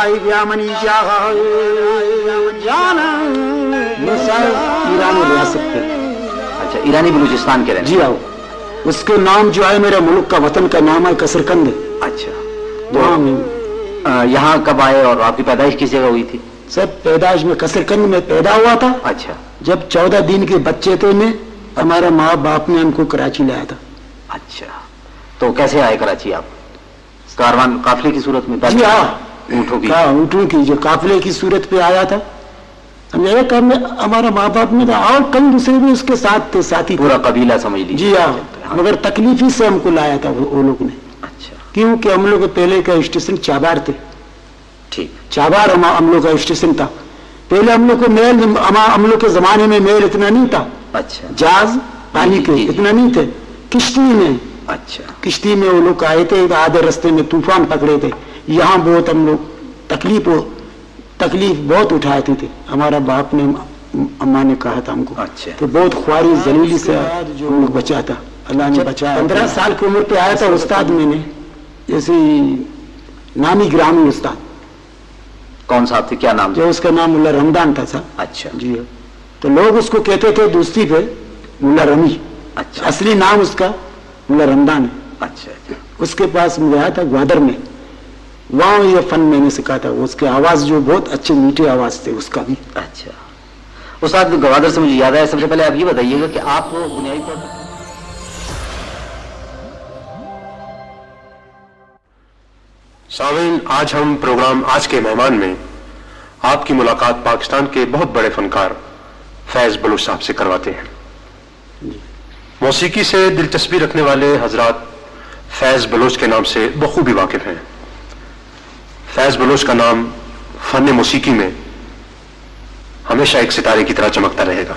ایرانی ریاست کے. اچھا، ایرانی بلوچستان کے رہنے. جی ہاں. اس کے نام جو ہے میرے ملک کا وطن کا نام ہے کسرکند. اچھا، تو یہاں کب آئے اور آپ کی پیدائش کس جگہ ہوئی تھی؟ سر پیدائش میں کسرکند میں پیدا ہوا تھا. اچھا. جب 14 دن کے بچے تھے میں ہمارے ماں باپ نے ہم کو کراچی لایا تھا. اچھا، تو کیسے آئے کراچی آپ؟ کاروان قافلے کی صورت میں؟ جی ہاں، اونٹوں کی جو قافلے کی صورت پہ آیا تھا. ہمارا ماں باپ میں تھا اور کئی دوسرے بھی اس کے ساتھ تھے، ساتھی، پورا قبیلہ سمجھ لیجیے. جی ہاں، مگر تکلیف ہی سے ہم کو لایا تھا وہ لوگ نے. اچھا. کیونکہ ہم لوگ پہلے کا اسٹیشن چابار تھے. ٹھیک. چابار ہم لوگ کا اسٹیشن تھا. پہلے ہم لوگ کو میل، ہم لوگ کے زمانے میں میل اتنا نہیں تھا. اچھا. جہاز پانی کے اتنا نہیں تھے، کشتی میں. اچھا. کشتی میں وہ لوگ آئے تھے، آدھے رستے میں طوفان پکڑے تھے. یہاں بہت ہم لوگ تکلیف بہت اٹھاتے تھے. ہمارا باپ نے، اماں نے کہا تھا ہم کو. اچھا. تو بہت خواری ذلیلی سے ہم لوگ بچا تھا، اللہ نے بچایا. 15 سال کی عمر پہ آیا تھا استاد میں نے، جیسے نامی گرامی استاد. کون صاحب تھے؟ کیا نام؟ جو اس کا نام ملا رمضان تھا سر. اچھا. جی تو لوگ اس کو کہتے تھے دوستی پہ ملا رمی. اچھا. اصلی نام اس کا ملا رمضان ہے. اچھا. اس کے پاس میں گیا تھا گوادر میں، وہاں یہ فن میں نے سکھا تھا. اس کی آواز جو بہت اچھے میٹھے آواز تھے اس کا بھی. اچھا. استاد گوادر سے مجھے یاد ہے، سب سے پہلے آپ یہ بتائیے گا کہ آپ بنیادی طور پر سامعین، آج ہم پروگرام آج کے مہمان میں آپ کی ملاقات پاکستان کے بہت بڑے فنکار فیض بلوچ صاحب سے کرواتے ہیں. موسیقی سے دلچسپی رکھنے والے حضرات فیض بلوچ کے نام سے بخوبی واقف ہیں. فیض بلوچ کا نام فن موسیقی میں ہمیشہ ایک ستارے کی طرح چمکتا رہے گا.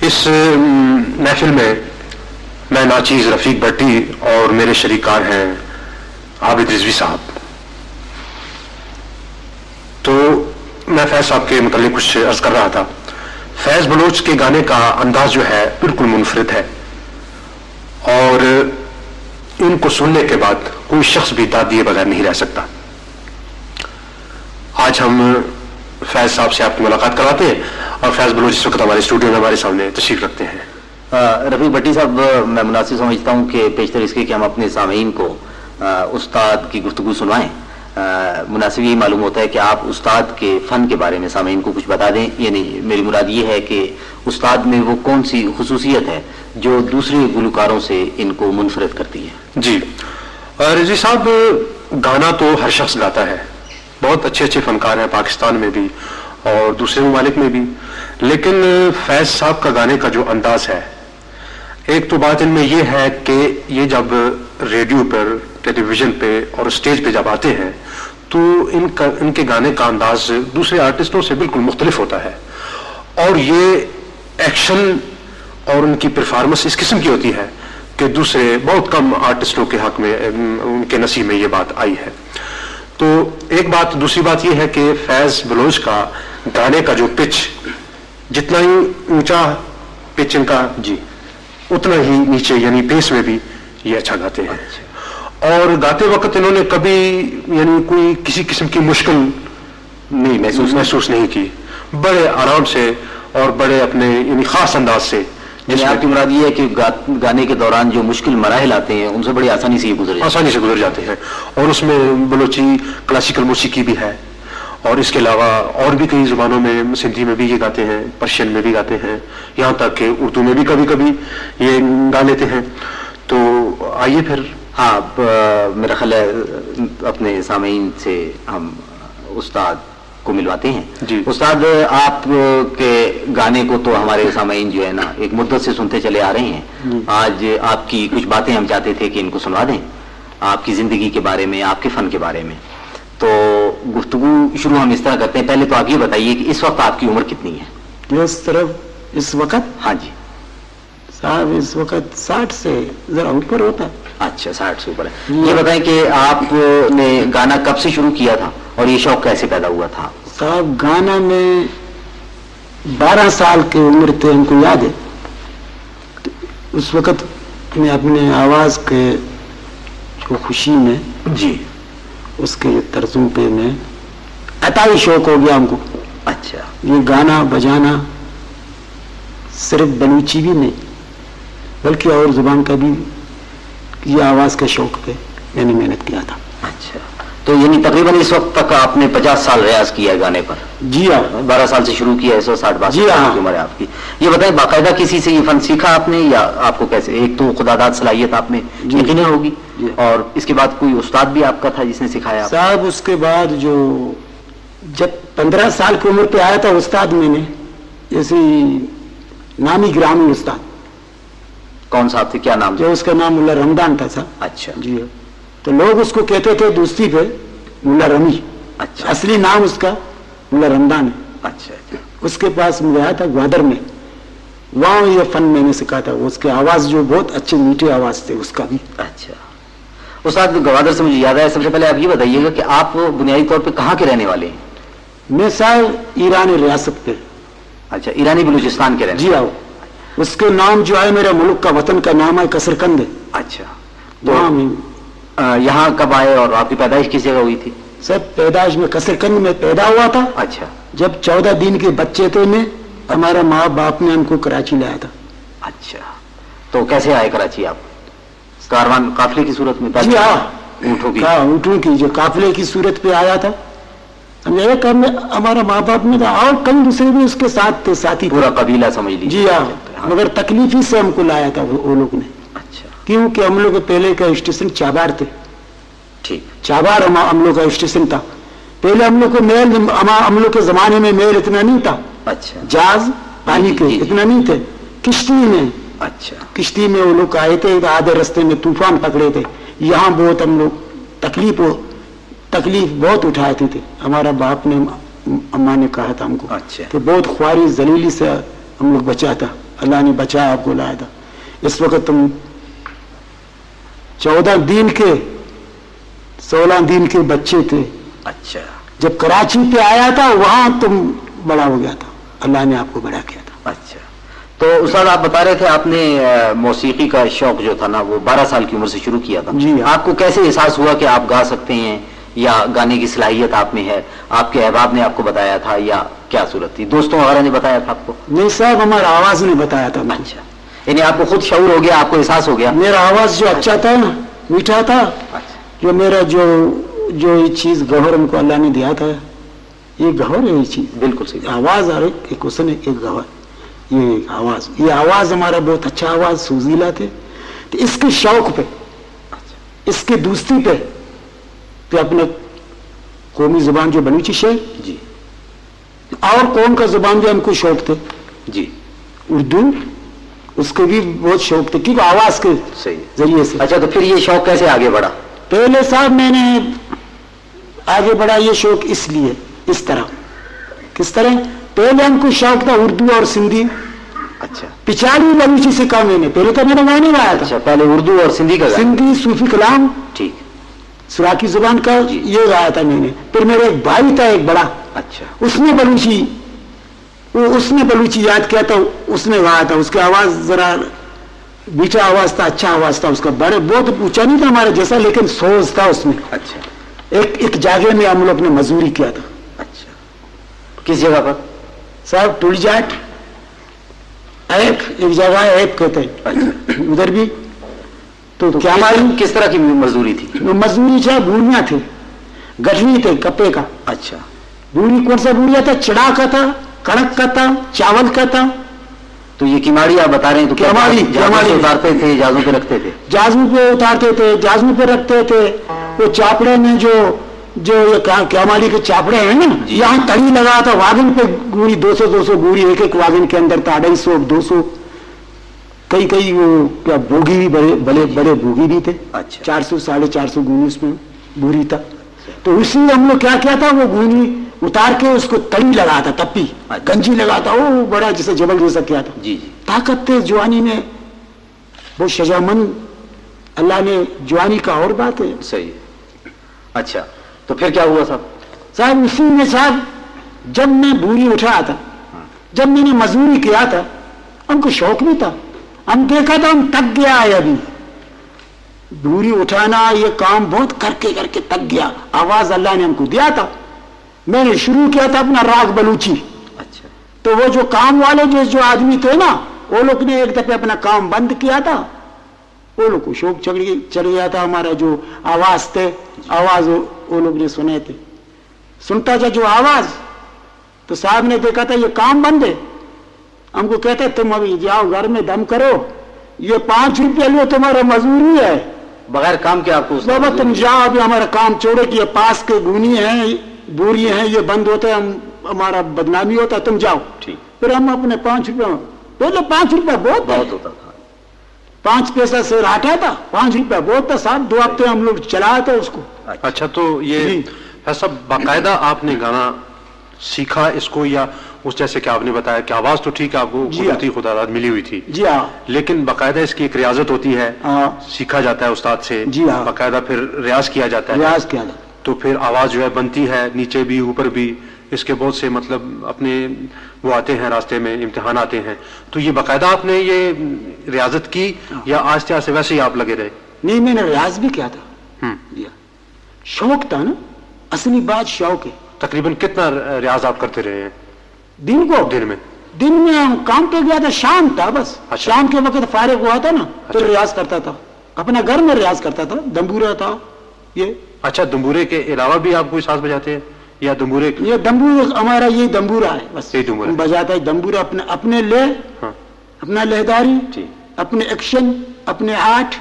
اس محفل میں ناچیز رفیق بھٹی اور میرے شریکار ہیں عابد رضوی صاحب. تو میں فیض صاحب کے متعلق کچھ عرض کر رہا تھا. فیض بلوچ کے گانے کا انداز جو ہے بالکل منفرد ہے، اور ان کو سننے کے بعد کوئی شخص بھی داد دیے بغیر نہیں رہ سکتا. آج ہم فیض صاحب سے آپ کی ملاقات کراتے ہیں، اور فیض بلوچ اس وقت ہمارے اسٹوڈیو میں ہمارے سامنے تشریف رکھتے ہیں. رفیق بھٹی صاحب، میں مناسب سمجھتا ہوں کہ پیشتر اس کے کہ ہم اپنے سامعین کو استاد کی گفتگو سنوائیں. مناسب یہ معلوم ہوتا ہے کہ آپ استاد کے فن کے بارے میں سامعین کو کچھ بتا دیں. یعنی میری مراد یہ ہے کہ استاد میں وہ کون سی خصوصیت ہے جو دوسرے گلوکاروں سے ان کو منفرد کرتی ہے. جی رضوی صاحب، گانا تو ہر شخص گاتا ہے، بہت اچھے اچھے فنکار ہیں پاکستان میں بھی اور دوسرے ممالک میں بھی، لیکن فیض صاحب کا گانے کا جو انداز ہے، ایک تو بات ان میں یہ ہے کہ یہ جب ریڈیو پر، ٹیلی ویژن پہ اور اسٹیج پہ جب آتے ہیں تو ان کے گانے کا انداز دوسرے آرٹسٹوں سے بالکل مختلف ہوتا ہے، اور یہ ایکشن اور ان کی پرفارمنس اس قسم کی ہوتی ہے کہ دوسرے بہت کم آرٹسٹوں کے حق میں، ان کے نصیب میں یہ بات آئی ہے. تو ایک بات. دوسری بات یہ ہے کہ فیض بلوچ کا گانے کا جو پچ، جتنا ہی اونچا پچ ان کا، جی، اتنا ہی نیچے یعنی بیس میں بھی یہ اچھا گاتے ہیں. اور گاتے وقت انہوں نے کبھی یعنی کوئی کسی قسم کی مشکل نہیں محسوس نہیں کی، بڑے آرام سے اور بڑے اپنے یعنی خاص انداز سے. جس آپ کی مراد یہ ہے کہ گانے کے دوران جو مشکل مراحل آتے ہیں ان سے بڑی آسانی سے یہ گزر جاتے ہیں. اور اس میں بلوچی کلاسیکل موسیقی بھی ہے، اور اس کے علاوہ اور بھی کئی زبانوں میں، سندھی میں بھی یہ گاتے ہیں، پرشین میں بھی گاتے ہیں، یہاں تک کہ اردو میں بھی کبھی کبھی یہ گا لیتے ہیں. تو آئیے پھر. ہاں، میرا خیال ہے اپنے سامعین سے ہم استاد کو ملواتے ہیں. جی استاد، آپ کے گانے کو تو ہمارے سامعین جو ہے نا ایک مدت سے سنتے چلے آ رہے ہیں. آج آپ کی کچھ باتیں ہم چاہتے تھے کہ ان کو سنوا دیں، آپ کی زندگی کے بارے میں، آپ کے فن کے بارے میں. تو گفتگو شروع ہم اس طرح کرتے ہیں. پہلے تو آپ یہ بتائیے کہ اس وقت آپ کی عمر کتنی ہے؟ اس طرف اس وقت؟ ہاں جی صاحب، اس وقت 60 سے ذرا اوپر ہوتا ہے. اچھا، 60 سے اوپر ہے. یہ بتائیں کہ آپ نے گانا کب سے شروع کیا تھا اور یہ شوق کیسے پیدا ہوا تھا؟ صاحب، گانا میں 12 سال کی عمر تھے، ہم کو یاد ہے. اس وقت میں اپنے آواز کے جو خوشی میں، جی، उसके तर्जों पे मैं अताई शौक हो गया हमको। अच्छा, ये गाना बजाना सिर्फ बलूची भी नहीं बल्कि और जुबान का भी, ये आवाज के शौक पे मैंने मेहनत किया था। अच्छा, तो यानी तकरीबन इस वक्त तक आपने 50 साल रियाज किया है गाने पर? जी हाँ। 12 साल से शुरू किया है, 160 जी हाँ। की उम्र है आपकी। ये बताएं, बाकायदा किसी से ये फन सीखा आपने या आपको कैसे? एक तो खुदादाद सलाहियत आप में यकीनन होगी, और इसके बाद कोई उस्ताद भी आपका था जिसने सिखाया? साहब उसके बाद जो जब 15 साल की उम्र पे आया था उस्ताद मैंने, ऐसी नामी ग्रामी उस्ताद। कौन साहब थे, क्या नाम? जो उसका नाम मुल्ला रमदान था साहब। अच्छा जी हाँ। तो लोग उसको कहते थे दोस्ती पे मुल्ला रमी। अच्छा, असली नाम उसका मुल्ला रमदान है। अच्छा अच्छा। उसके पास मैं गया था ग्वादर में, वहां ये फन मैंने सीखा था। उसके आवाज जो बहुत अच्छे मीठे आवाज थे उसका भी। अच्छा, उस्ताद गवादर से मुझे याद आया, सबसे पहले आप ये बताइएगा कि आप बुनियादी तौर पे कहाँ के रहने वाले हैं? मैं साहब ईरानी रियासत पे। अच्छा, ईरानी बलूचिस्तान के रहने? जी हाँ। उसके नाम जो है मेरे मुल्क का वतन का नाम है कसरकंद। अच्छा, तो यहाँ कब आए और आपकी पैदाइश किस जगह हुई थी? सब पैदाइश में कसरकंद में पैदा हुआ था। अच्छा, जब 14 दिन के बच्चे थे मैं, हमारा माँ बाप ने हमको कराची लाया था। अच्छा, तो कैसे आए कराची आप? कारवान काफिले की सूरत में? जी हाँ, ऊँटों की जो काफिले की सूरत पे आया था। हमारा माँ बाप में था और कई दूसरे भी उसके साथ थे, साथी पूरा कबीला समझ लीजिए। जी हाँ, मगर तकलीफी से हमको लाया था वो लोग ने। अच्छा, क्योंकि हम लोग पहले का स्टेशन चाबार थे। ठीक, चाबार हम लोग का स्टेशन था पहले। हम लोग को मेल, हम लोग के जमाने में मेल इतना नहीं था। अच्छा, जहाज पानी के इतना नहीं थे, किश्ती में। अच्छा, किश्ती में वो लोग आए थे, आधे रास्ते में तूफान पकड़े थे। यहाँ बहुत हम लोग तकलीफ बहुत उठाए थे। हमारा बाप ने, अम्मा ने कहा था हमको अच्छा, कि बहुत ख्वारी जलीली से हम लोग बचा था, अल्लाह ने बचाया, आपको लाया था। इस वक्त तुम 14 दिन के 16 दिन के बच्चे थे। अच्छा, जब कराची पे आया था वहां तुम बड़ा हो गया था, अल्लाह ने आपको बड़ा किया था। अच्छा, तो उस्ताद आप बता रहे थे आपने मौसीकी का शौक जो था ना वो 12 साल की उम्र से शुरू किया था। जी, आपको कैसे एहसास हुआ कि आप गा सकते हैं या गाने की सलाहियत आप में है? आपके अहबाब ने आपको बताया था या क्या सूरत थी? दोस्तों वगैरह ने बताया था आपको? नहीं साहब, हमारा आवाज ने बताया था। अच्छा, यानी आपको खुद शऊर हो गया, आपको एहसास हो गया? मेरा आवाज जो अच्छा था, मीठा था। अच्छा, जो मेरा जो ये चीज गहर हमको अल्लाह ने दिया था, ये गहर है ये चीज। बिल्कुल सही। आवाज और एक हुस्न है, एक गहर। ये आवाज हमारा बहुत अच्छा आवाज, सुजीला थे। तो इसके शौक पे, इसके दोस्ती पे अपने कौमी जुबान जो बलूची शेर जी, और कौम का जुबान भी हमको शौक थे जी, उर्दू, उसके भी बहुत शौक थे क्योंकि आवाज के सही जरिए से। अच्छा, तो फिर ये शौक कैसे आगे बढ़ा? पहले साहब मैंने आगे बढ़ा ये शौक इसलिए, इस तरह। किस तरह? पहले हमको शौक था उर्दू और सिंधी। अच्छा, पिछाड़ी बलूची से कहा मैंने, पहले तो मैंने गाने गाया था। अच्छा, पहले उर्दू और सिंधी का? सिंधी सूफी कलाम, ठीक, सुराकी जुबान का ये गाया था मैंने। फिर मेरा एक भाई था एक बड़ा, अच्छा, उसने बलूची याद किया था, उसने गाया था। उसकी आवाज जरा मीठा आवाज था, अच्छा आवाज था उसका। बड़े बहुत ऊंचा नहीं था हमारे जैसा, लेकिन सोच था उसमें। अच्छा, एक जगह में हम लोग ने मजदूरी किया था। अच्छा, किस जगह पर साहब? टूल जाट एक जगह है, ऐप कहते हैं, उधर भी। तो क्या मालूम किस तरह की मजदूरी थी? मजदूरी चाहे बूढ़िया थे, गठरी थे कपे का। अच्छा, बूढ़ी कौन सा बूढ़िया था? चढ़ा का था, कड़क का था, चावल का था। तो ये किमाड़ी आप बता रहे हैं, तो किमाड़ी उतारते थे, जहाजों पे रखते थे? जहाजों पे उतारते थे, जहाजों पे रखते थे। वो चापड़े में जो ये किमाड़ी के चापड़े हैं ना, यहाँ तड़ी लगा था, वागन पे गुड़ी 200 गुड़ी एक वागन के अंदर था, 250 200 कई वो क्या बोगी भी बड़े बोगी भी थे। अच्छा, 400 450 गुनी उसमें बूरी था। तो उसी हम लोग क्या किया था, वो गुनी उतार के उसको तड़ी लगा था, तप्पी गंजी लगा था, वो बड़ा जैसे जबल जैसा किया था। जी जी, ताकत थे जवानी में, वो शजामंद अल्लाह ने जवानी का और बात है। सही। अच्छा, तो फिर क्या हुआ साहब? उसी में साहब जब मैं बूरी उठाया था, जब मैंने मजदूरी किया था, हमको शौक भी था। हम देखा था हम थक गया है अभी, दूरी उठाना ये काम बहुत करके करके थक गया। आवाज अल्लाह ने हमको दिया था, मैंने शुरू किया था अपना राग बलूची। अच्छा। तो वो जो काम वाले जो आदमी थे ना, वो लोग ने एक दफे अपना काम बंद किया था, वो लोग को शौक चढ़ गया था हमारा जो आवाज थे, आवाज वो लोग ने सुने थे। सुनता था जो आवाज, तो साहब ने देखा था ये काम बंद है, हमको कहते तुम अभी जाओ घर में दम करो, ये 5 रुपये लो तुम्हारा मजदूरी है, बगैर काम के आपको बाबा तुम जाओ अभी हमारा काम छोड़ो कि ये पास के गुनी है बोरी है ये बंद होता है, हमारा बदनामी होता है, तुम जाओ। ठीक। फिर हम अपने 5 रुपये, पहले 5 रुपया बहुत होता था, 5 पैसा से हटा था, 5 रुपया बहुत था साहब। 2 हफ्ते हम लोग चलाए थे उसको। अच्छा, तो ये ऐसा बाकायदा आपने गाना सीखा इसको, या उस जैसे कि आपने बताया कि आवाज तो ठीक है आपको कुदरती खुदारात मिली हुई थी, जी हाँ, लेकिन बाकायदा इसकी एक रियाजत होती है, सीखा जाता है उस्ताद से, जी हाँ, बाकायदा फिर रियाज किया जाता है, रियाज किया जाता है, तो फिर आवाज जो है बनती है, नीचे भी ऊपर भी, इसके बहुत से मतलब अपने वो आते हैं रास्ते में, इम्तिहान आते हैं। तो ये बाकायदा आपने ये रियाजत की या आस्ते आस्ते वैसे ही आप लगे रहे? नहीं, मैंने रियाज भी किया था, शौक था ना, असली बात शौक है। तकरीबन कितना रियाज आप करते रहे हैं दिन को? दिन में काम पे गया था, शाम था बस। अच्छा। शाम के वक्त फारिग हुआ था ना, तो अच्छा। रियाज करता था, अपना घर में रियाज करता था, दंबूरा था ये। अच्छा, दंबूरे के अलावा भी आप कोई साज बजाते हैं या दंबूरे? ये दंबूरा हमारा ये दंबूरा है बस, ये दंबूरा बजाता है दंबूरा, अपने ले, हाँ। अपना लहदारी, अपने एक्शन, अपने आर्ट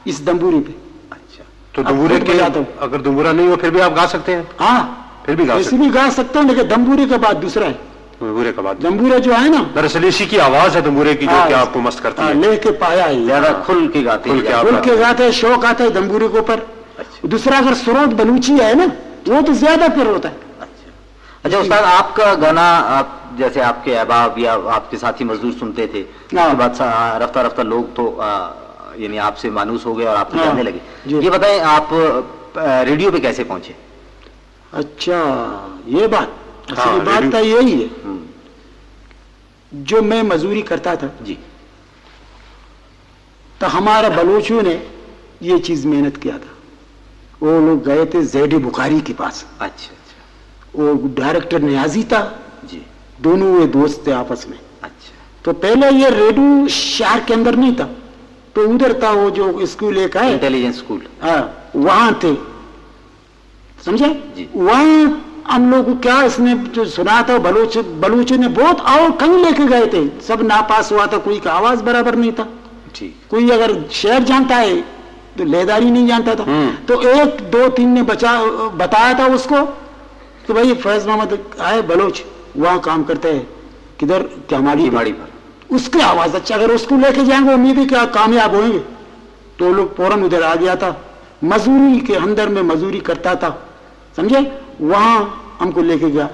इस दंबूरी पे। अच्छा, तो दंबूरे के अगर दंबूरा नहीं हो फिर भी आप गा सकते हैं? हाँ, फिर भी गा सकते हैं, लेकिन दंबूरे के बाद दूसरा है। दंबूरे का बाद दंबूरा जो है ना, दरअसल इसी की आवाज है दंबूरे की जो कि आपको मस्त करती है। लेके पाया है, ज्यादा खुल के गाते हैं, शौक आता है दंबूरे के ऊपर। दूसरा अगर सुरोत बलूची है ना, वो तो ज्यादा फिर होता है। अच्छा उस्ताद, आपका गाना आप जैसे आपके अहबाब या आपके साथी मजदूर सुनते थे, उसके बाद रफ्ता रफ्ता लोग तो यानी आपसे मानूस हो गए और आपको जानने लगे। ये बताएं आप रेडियो पे कैसे पहुंचे? अच्छा, ये बात असली बात तो यही है, जो मैं मजदूरी करता था जी, तो हमारा बलोचों ने ये चीज मेहनत किया था। वो लोग गए थे ज़ैडी बुखारी के पास। अच्छा, वो डायरेक्टर नियाजी था जी, दोनों वे दोस्त थे आपस में। अच्छा, तो पहले ये रेडियो शहर के अंदर नहीं था, तो उधर था वो जो स्कूल एक है, इंटेलिजेंस स्कूल, वहां थे, समझे? वहां हम लोग को क्या इसने जो सुना था, बलूच ने बहुत और कहीं लेके गए थे, सब नापास हुआ था, कोई का आवाज बराबर नहीं था, कोई अगर शेर जानता है तो लेदारी नहीं जानता था। तो 1 2 3 ने बताया था उसको कि भाई फैज मोहम्मद आए बलोच, वहां काम करते हैं, किधर क्यामाड़ी पर, उसकी आवाज अच्छा, अगर उसको लेके जाएंगे उम्मीद है क्या कामयाब होंगे। तो लोग फौरन उधर आ गया था, मजदूरी के अंदर में मजदूरी करता था, समझे? वहां हमको लेके गया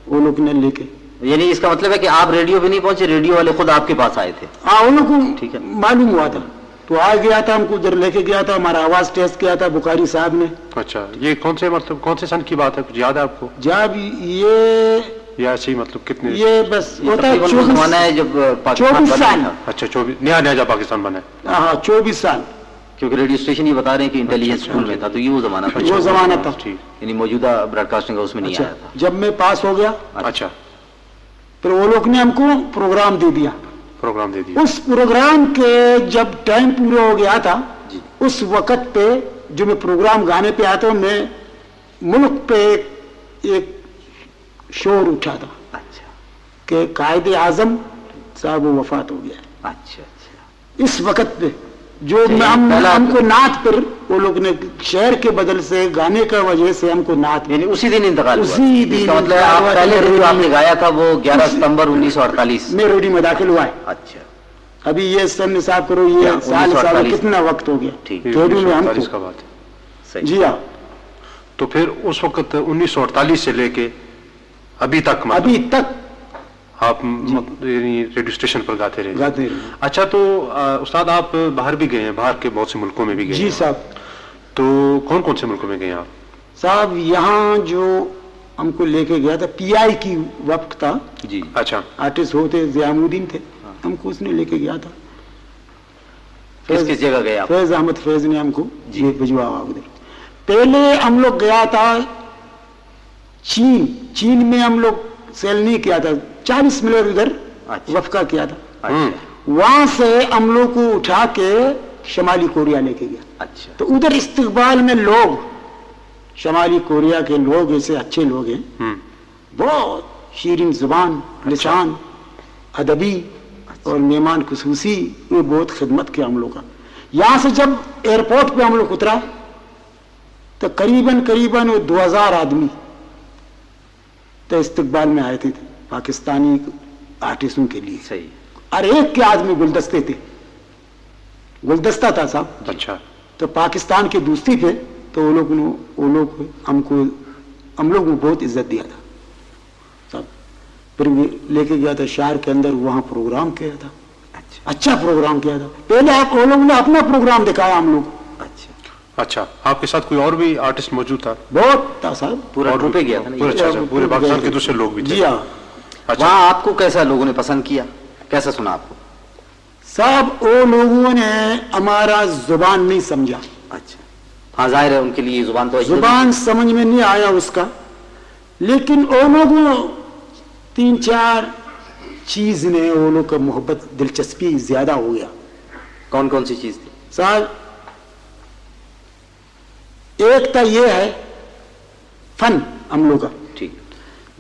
वो लोग ने लेके। यानी इसका मतलब है कि आप रेडियो पे नहीं पहुंचे, रेडियो वाले खुद आपके पास आए थे? हाँ, उन लोग को मालूम हुआ था, तो आ गया था, हमको उधर लेके गया था, हमारा आवाज टेस्ट किया था बुखारी साहब ने। अच्छा, ये कौन से सन की बात है, कुछ याद है आपको? जब ये ऐसे ही मतलब कितने, ये बस होता है 24 साल। अच्छा, 24 नया जब पाकिस्तान बना है। हाँ, 24 साल, क्योंकि रेडियो स्टेशन ये बता रहे हैं कि इंटेलिजेंस स्कूल में था, तो ये वो जमाना था, वो जमाना था, यानी मौजूदा ब्रॉडकास्टिंग हाउस में नहीं आया था। जब मैं पास हो गया, अच्छा, फिर वो लोग ने हमको प्रोग्राम दे दिया। उस प्रोग्राम के जब टाइम पूरा हो गया था, उस वक्त पे जो मैं प्रोग्राम गाने पे आता हूँ, मैं मुल्क पे एक शोर उठा था, अच्छा, कि कायदे आजम साहब वो वफात हो गया। अच्छा, इस वक्त पे जो हमको नात पर वो लोग ने शहर के बदल से गाने का वजह से हमको नात, यानी उसी दिन इंतकाल हुआ। उसी दिन मतलब आप पहले रेडियो आपने गाया था वो 11 सितंबर 1948 में रेडियो में दाखिल हुआ है। अच्छा, अभी ये सन साहब करो, ये साल कितना वक्त हो गया रेडियो में हमको। जी हाँ, तो फिर उस वक्त 1948 से लेके अभी तक आप रेडियो स्टेशन पर गाते रहे। अच्छा, तो उस्ताद आप बाहर भी गए हैं, बाहर के बहुत से मुल्कों में भी गए? जी साहब। तो कौन कौन से मुल्कों में गए आप? साहब यहाँ जो हमको लेके गया था, PI की वक्त था जी। अच्छा, आर्टिस्ट होते ज़ियामुद्दीन थे, हमको उसने लेके गया था। किस किस जगह गए आप? फैज अहमद फैज ने हमको जी। ये भिजवाया उधर। पहले हम लोग गया था चीन में हम लोग सेल नहीं किया था, 40 मिनट उधर अच्छा। वफका किया था। अच्छा वहां से हम लोग को उठा के शमाली कोरिया लेके गया। अच्छा तो उधर इस्तकबाल में लोग, शमाली कोरिया के लोग ऐसे अच्छे लोग हैं, बहुत शीरीन जुबान, लिसान, अदबी और मेहमान खुसूसी, ये बहुत खिदमत किया हम लोग का। यहां से जब एयरपोर्ट पे हम लोग उतरा तो करीबन वो 2000 आदमी तो इस्तकबाल में आए थे पाकिस्तानी आर्टिस्टों के लिए। सही। और एक के आदमी गुलदस्ते थे, गुलदस्ता था साहब। अच्छा। तो पाकिस्तान के दोस्ती थे, तो वो लोग हम लोग को बहुत इज्जत दिया था साहब। फिर लेके गया था शहर के अंदर, वहां प्रोग्राम किया था। अच्छा प्रोग्राम किया था। पहले वो लोग ने अपना प्रोग्राम दिखाया हम लोग। अच्छा, आपके साथ कोई और भी आर्टिस्ट मौजूद था? बहुत था साहब, पूरा और ट्रूप पे गया था ना पूरे, ये? अच्छा, पूरे पाकिस्तान के दूसरे लोग भी थे? जी हाँ। अच्छा। वहाँ आपको कैसा लोगों ने पसंद किया, कैसा सुना आपको? साहब वो लोगों ने हमारा जुबान नहीं समझा। अच्छा हाँ, जाहिर है उनके लिए जुबान तो जुबान समझ में नहीं आया उसका, लेकिन वो लोगों 3-4 चीज ने वो लोग का मोहब्बत, दिलचस्पी ज्यादा हो गया। कौन कौन सी चीज थी? साहब एक तो ये है फन हम लोग का। ठीक।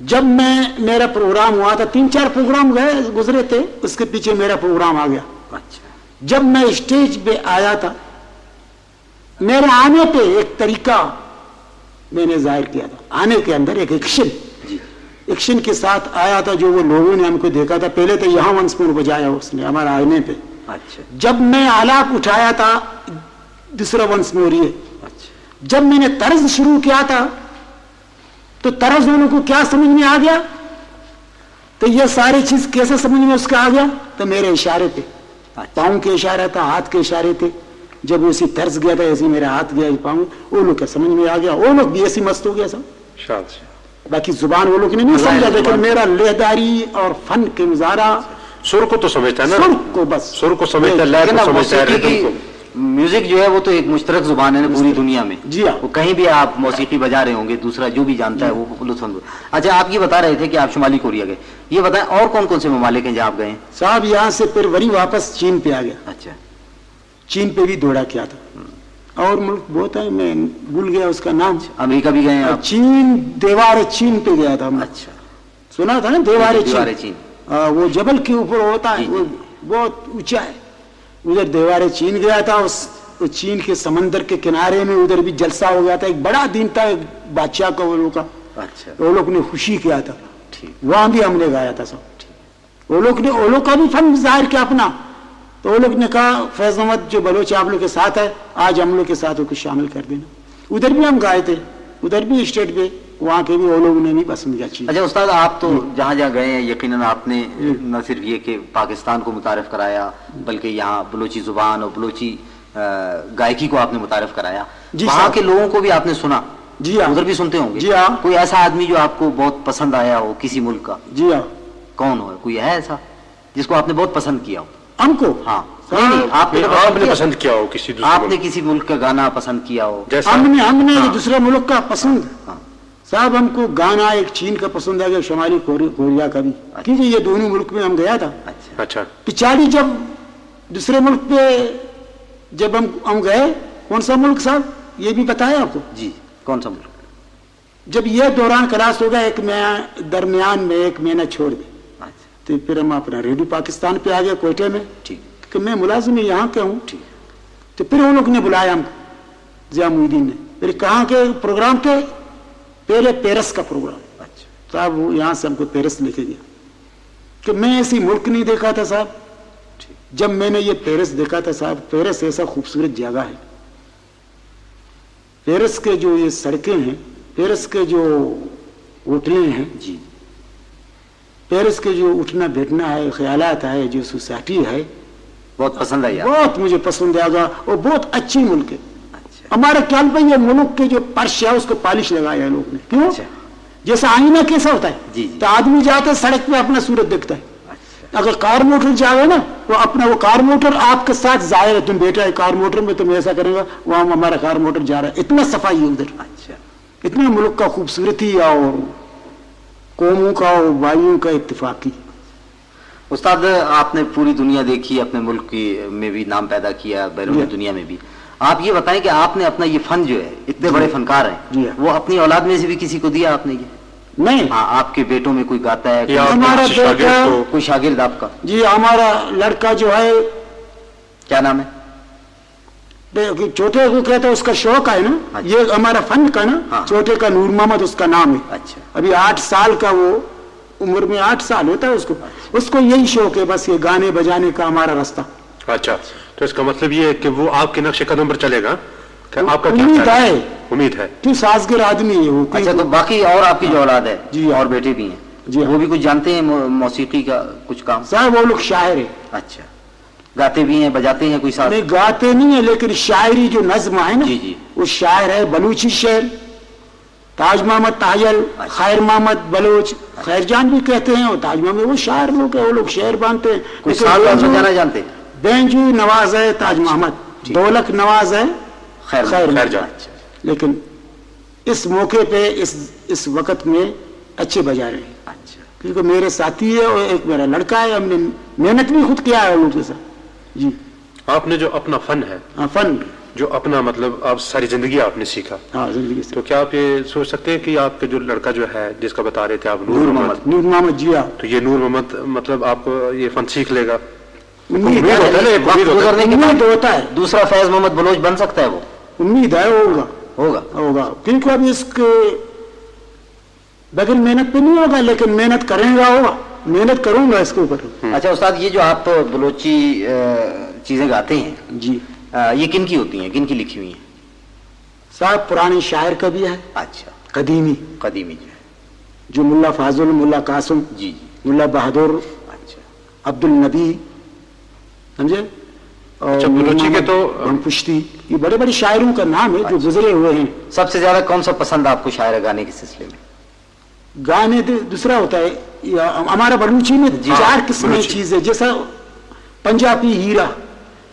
जब मेरा प्रोग्राम हुआ था, 3-4 प्रोग्राम गए गुजरे थे, उसके पीछे मेरा प्रोग्राम आ गया। अच्छा। जब मैं स्टेज पे आया था, मेरे आने पे एक तरीका मैंने जाहिर किया था। आने के अंदर एक एक्शन के साथ आया था, जो वो लोगों ने हमको देखा था। पहले तो यहाँ वंशपूर्ण बजाया उसने हमारा आने पे। अच्छा जब मैं आलाप उठाया था, दूसरा वंशमोर ये। अच्छा। जब मैंने तर्ज शुरू किया था, तो तर्ज उन को क्या समझ में आ गया, तो ये सारी चीज कैसे समझ में उसका आ गया, तो मेरे इशारे पे, पाँव के इशारा था, हाथ के इशारे थे। जब उसी तर्ज गया था, ऐसे मेरा हाथ गया पाँव, वो लोग क्या समझ में आ गया। वो लोग भी ऐसी मस्त हो गया सब। बाकी जुबान वो लोग ने नहीं समझा, लेकिन मेरा लेहदारी और फन के मुजाहरा, सुर को तो समझता है ना, सुर को बस, सुर को समझता है, लय को समझता है, रिदम को। म्यूजिक जो है वो तो एक मुश्तरक जुबान है ना पूरी दुनिया में। जी हाँ। वो कहीं भी आप मौसीकी बजा रहे होंगे, दूसरा जो भी जानता है वो लुत्फ। अच्छा, आप ये बता रहे थे कि आप शुमाली कोरिया गए, ये बताएं और कौन कौन से ममालिक हैं जहाँ आप गए? साहब यहाँ से फिर वरी वापस चीन पे आ गया। अच्छा। चीन पे भी दौड़ा किया था, और मुल्क बहुत है, मैं भूल गया उसका नाम। अमेरिका भी गए हैं आप? चीन, देवारे चीन पे गया था मैं। अच्छा। सुना था ना देवारे दीवारे चीन? चीन। वो जबल के ऊपर होता है, जी, वो बहुत ऊंचा है। उधर देवारे चीन गया था। उस चीन के समंदर के किनारे में उधर भी जलसा हो गया था। एक बड़ा दिन था बादशाह का, वो लोग का। अच्छा। वो लोग ने खुशी किया था, ठीक। वहां भी हमने गाया था सब। वो लोग का भी फन जाहिर किया अपना। तो वो लोग ने कहा फैज अहमद जो बलोच आप लोग के साथ है, आज हम लोग के साथ कुछ शामिल कर देना। उधर भी हम गाए थे, उधर भी स्टेट पे, वहाँ के भी वो लोग ने नहीं पसंद किया चीज। अच्छा उस्ताद, आप तो जहाँ जहाँ गए हैं यकीनन आपने न सिर्फ ये कि पाकिस्तान को मुतारिफ कराया, बल्कि यहाँ बलोची जुबान और बलोची गायकी को आपने मुतारिफ कराया। वहाँ के लोगों को भी आपने सुना? जी हाँ। उधर भी सुनते होंगे? जी हाँ। कोई ऐसा आदमी जो आपको बहुत पसंद आया हो किसी मुल्क का? जी हाँ। कौन हो? कोई है ऐसा जिसको आपने बहुत पसंद किया हो? हमको? हाँ। नहीं, आपने तो आपने पसंद किया हो किसी दूसरे आपने मुल्क? किसी मुल्क का गाना पसंद किया हो? जैसा हमने हाँ। दूसरे मुल्क का पसंद? हाँ। साहब हमको गाना एक चीन का पसंद आ गया, शुमाली कोरिया का भी, क्योंकि ये दोनों मुल्क में हम गया था। अच्छा। पिछाड़ी जब दूसरे मुल्क पे जब हम गए, कौन सा मुल्क साहब ये भी बताया आपको? जी, कौन सा मुल्क? जब ये दौरान क्लास होगा, एक महीना दरमियान में, एक महीना छोड़ दे, तो फिर हम अपना रेडियो पाकिस्तान पे आ गए कोयटे में। ठीक। कि मैं मुलाजिम यहाँ के हूँ। ठीक। तो फिर उन लोग ने बुलाया हमको, जिया मुईदीन ने। फिर कहाँ के प्रोग्राम पे? पहले पेरिस का प्रोग्राम। अच्छा। साहब वो यहाँ से हमको पेरिस लेके गया, कि मैं ऐसी मुल्क नहीं देखा था साहब। जब मैंने ये पेरिस देखा था साहब, पेरिस ऐसा खूबसूरत जगह है। पेरिस के जो ये सड़कें हैं, पेरिस के जो होटलें हैं जी, पेरिस के जो उठना बैठना है, ख्यालात है, जो सोसाइटी है, बहुत पसंद आई? बहुत मुझे पसंद आएगा। और बहुत अच्छी मुल्क है। अच्छा। हमारे ख्याल पे ये मुल्क के जो पर्श है उसको पॉलिश लगाया है लोग ने। क्यों? अच्छा। जैसा आईना कैसा होता है, जी। तो आदमी जाता है सड़क पे अपना सूरत दिखता है, अगर कार मोटर जाओगे ना वो अपना वो कार मोटर आपके साथ जाएगा, तुम बैठा है कार मोटर में, तुम ऐसा करेगा वहां हमारा कार मोटर जा रहा है, इतना सफाई है उधर, अच्छा, इतना मुल्क का खूबसूरती और कौमों का और वायुओं का इत्तेफाकी। उस्ताद आपने पूरी दुनिया देखी, अपने मुल्क की में भी नाम पैदा किया, बैरून दुनिया में भी। आप ये बताएं कि आपने अपना ये फन जो है, इतने बड़े फनकार जी हैं, वो अपनी औलाद में से भी किसी को दिया आपने ये? नहीं, हाँ, आपके बेटों में कोई गाता है, या हमारा बेटा कोई शागिर्द आपका? जी हमारा लड़का जो है, क्या नाम है? छोटे को कहता है उसका शौक है ना, अच्छा। ये हमारा फन का ना, हाँ। छोटे का नूर मोहम्मद उसका नाम है। अच्छा, अभी 8 साल का, वो उम्र में 8 साल होता है उसको यही शौक है, बस ये गाने बजाने का हमारा रास्ता। अच्छा, तो इसका मतलब ये है कि वो आपके नक्शे कदम पर चलेगा, कि आपका क्या उम्मीद ख्याल है, उम्मीद है। कि सासगर आदमी है वो। अच्छा, तो बाकी और आपकी जो औलाद है जी, और बेटे भी हैं, जी, वो भी कुछ जानते हैं मौसीकी का कुछ काम? साहब वो लोग शायर है, अच्छा, गाते भी हैं, बजाते हैं कोई साथ? नहीं गाते नहीं है, लेकिन शायरी जो नज्म है ना, जी, जी। वो शायर है, बलूची शेर, ताज मोहम्मद ताजल, खैर मोहम्मद बलोच, खैरजान भी कहते हैं, और ताज मोहम्मद, वो शायर लोग है, वो लोग शेर बांधते हैं। कोई साथ बजाना जानते हैं? बेंजू नवाज है ताज मोहम्मद, दौलत नवाज है खैर खैरजान। अच्छा, लेकिन इस मौके पे इस वक्त में अच्छे बजा रहे हैं, अच्छा, क्योंकि मेरे साथी है और एक मेरा लड़का है, हमने मेहनत भी खुद किया है उन लोगों के साथ। जी आपने जो अपना फन है, हाँ, फन, जो अपना मतलब आप सारी जिंदगी आपने सीखा, हाँ जिंदगी से। तो क्या आप ये सोच सकते हैं कि आपके जो लड़का जो है, जिसका बता रहे थे आप, नूर मोहम्मद, नूर मोहम्मद जी, हाँ, तो ये नूर मोहम्मद मतलब आपको ये फन सीख लेगा? उम्मीद उम्मीद होता है ना, एक वक्त उम्मीद होता है। गुजरने के उम्मीद बाद होता है, दूसरा फैज मोहम्मद बलोच बन सकता है वो? उम्मीद है होगा। होगा, क्योंकि अभी इसके बगैर मेहनत पे नहीं होगा, लेकिन मेहनत करेगा, होगा, मेहनत करूंगा इसके ऊपर। अच्छा उस्ताद, ये जो आप बलोची चीजें गाते हैं, जी ये किन की होती हैं, किन की लिखी हुई हैं? साहब पुराने शायर का भी है, अच्छा, कदीमी, कदीमी जो है, जो मुल्ला फाजुल, मुल्ला कासिम, जी, मुल्ला बहादुर, अच्छा, अब्दुल नबी, समझे, और अच्छा, बलूची के तो पुश्ती, ये बड़े बड़े शायरों का नाम है जो गुजरे हुए हैं। सबसे ज्यादा कौन सा पसंद आपको शायर गाने के सिलसिले में? गाने दूसरा होता है, हमारा बलूची में जी, 4 किस्म की बलूची। चीज है, जैसा पंजाबी हीरा,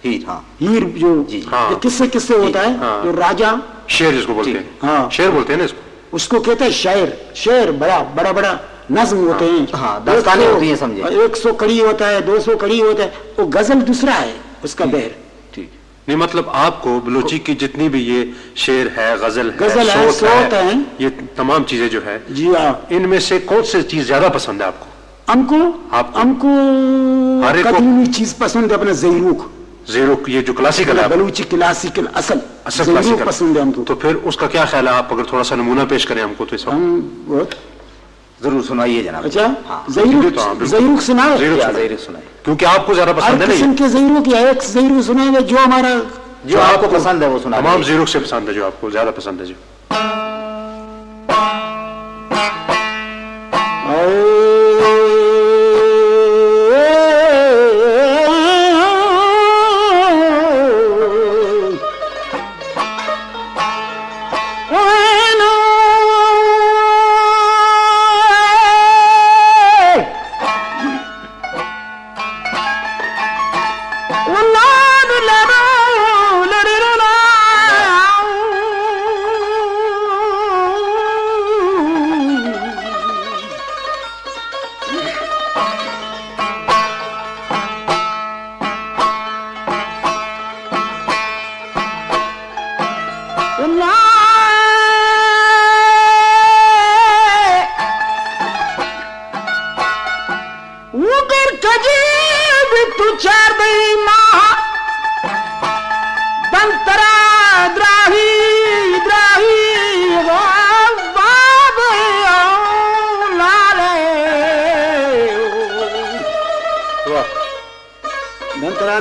हीर, हाँ, हीर जो जी, हाँ। ये किससे किससे होता है, हाँ। जो राजा, शेर जिसको बोलते हैं, हाँ। शेर बोलते हैं ना इसको। उसको कहते हैं शायर, शेर बड़ा बड़ा बड़ा नज्म होते हैं, हाँ, दास्तानें होती हैं, समझे। 100 कड़ी होता है, 200 कड़ी होता है, वो गजल दूसरा है उसका बहर। ठीक, नहीं मतलब आपको बलूची की जितनी भी ये शेर है, गजल गजल है, सोत है, ये तमाम चीजें जो है, जी हाँ, इनमें से कौन सी चीज ज्यादा पसंद है आपको? हमको आपको? हमको हर एक को- कदीमी चीज पसंद है, अपना ज़हीरूक, जीरो, ये जो क्लासिकल है, बलूची क्लासिकल असल असल ज़हीरूक क्लासिकल पसंद है हमको। तो फिर उसका क्या ख्याल है? आप अगर थोड़ा सा नमूना पेश करें हमको तो इस वक्त। हम बहुत जरूर सुनाइए जनाब। अच्छा, हाँ, ज़हीरूक, हाँ, बिल्कुल। ज़हीरूक सुनाओ, ज़हीरूक या सुनाइए। ज़हीर सुनाइए, क्योंकि आपको ज्यादा हर पसंद है किस्म नहीं, के ज़हीरूक या एक ज़हीरूक सुनाएंगे जो हमारा जो आपको पसंद है वो सुना तमाम दीजिए। जीरो से पसंद है, जो आपको ज्यादा पसंद है जो।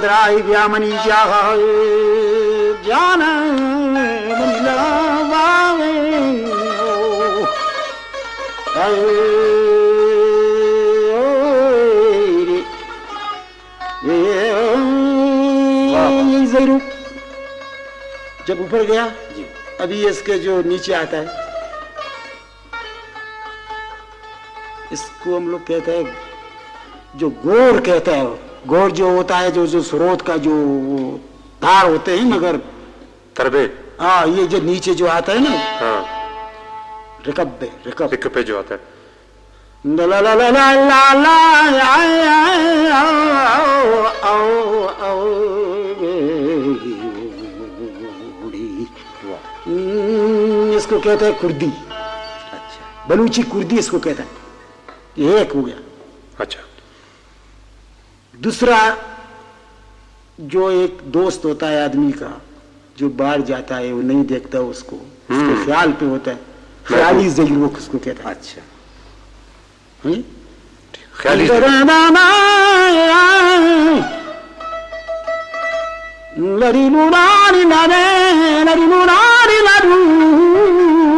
द्राई व्यामनी जान जरूर जब ऊपर गया जी, अभी इसके जो नीचे आता है इसको हम लोग कहते हैं जो गोर कहता है, गोर जो होता है जो स्रोत का जो तार होते हैं मगर तरबे, हाँ ये जो नीचे जो आता है ना हाँ रिकब्बे रिक पे जो आता है, ला ला ला ला ला ला इसको कहते हैं कुर्दी, अच्छा बलूची कुर्दी इसको कहता है। ये एक हो गया। अच्छा दूसरा जो एक दोस्त होता है आदमी का जो बाहर जाता है वो नहीं देखता उसको, उसके ख्याल पे होता है, ख्याली ज़रूरत उसको कहता है। अच्छा ख्याली लड़ी लुरारी लरे लड़ी लुरारी लरू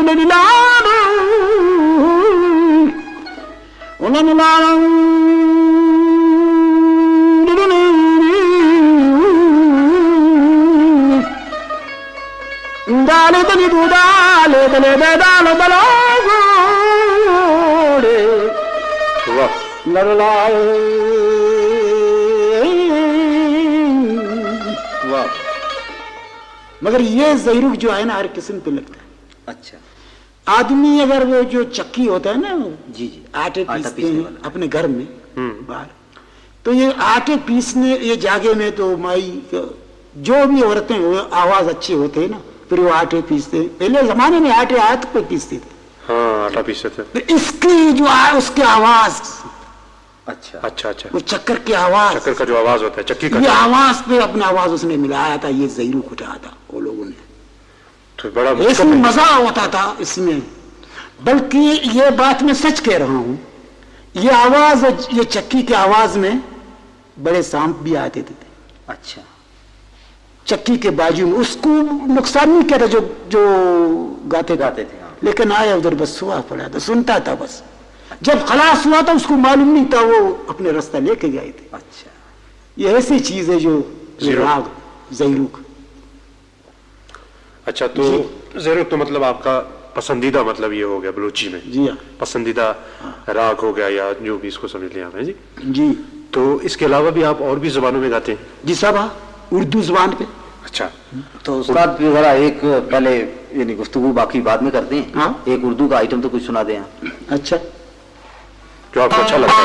लड़ी लारू उलन लारू डाले तनी दू डाले तले दे डालो दलो गोड़े वाह, लड़लाए वाह, मगर ये ज़रूर जो है ना हर किस्म पे लगता है। अच्छा आदमी अगर वो जो चक्की होता है ना जी जी, आटे आटा पीसते पीसने हैं वाला। अपने घर में बाहर, तो ये आटे पीसने ये जागे में तो माई जो भी औरतें वो आवाज अच्छी होते हैं ना फिर वो आटे पीसते हैं। पहले जमाने में आटे हाथ पे पीसते थे, हाँ आटा पीसते थे। तो इसकी जो उसकी आवाज, अच्छा अच्छा अच्छा, वो चक्कर की आवाज, चक्कर का जो आवाज होता है, चक्की का ये जो- आवाज पे अपना आवाज उसने मिलाया था, ये ज़रूर उठाया था वो लोगों ने। तो बड़ा मुश्किल इसमें है। मजा होता था इसमें, बल्कि ये बात मैं सच कह रहा हूं, ये आवाज ये चक्की की आवाज में बड़े सांप भी आते थे अच्छा चक्की के बाजू में। उसको नुकसान नहीं कहता जो जो गाते थे, हाँ। लेकिन आया उधर बस सुआ पड़ा था, सुनता था बस। जब खलास हुआ था उसको मालूम नहीं था, वो अपने रास्ता लेके गए थे। अच्छा ये ऐसी चीज है जो राग ज़रूक। अच्छा, तो जरूर तो मतलब आपका पसंदीदा मतलब ये हो गया बलूची में, जी हाँ पसंदीदा राग हो गया या जो भी इसको समझ लिया आपने जी। जी तो इसके अलावा भी आप और भी जुबानों में गाते हैं? जी साहब, हाँ, उर्दू जुबान पे। अच्छा, तो उस्ताद फिर जरा एक पहले यानी गुफ्तगू बाकी बाद में करते हैं, हाँ। एक उर्दू का आइटम तो कुछ सुना दें आप। अच्छा जो आपको अच्छा लगता है।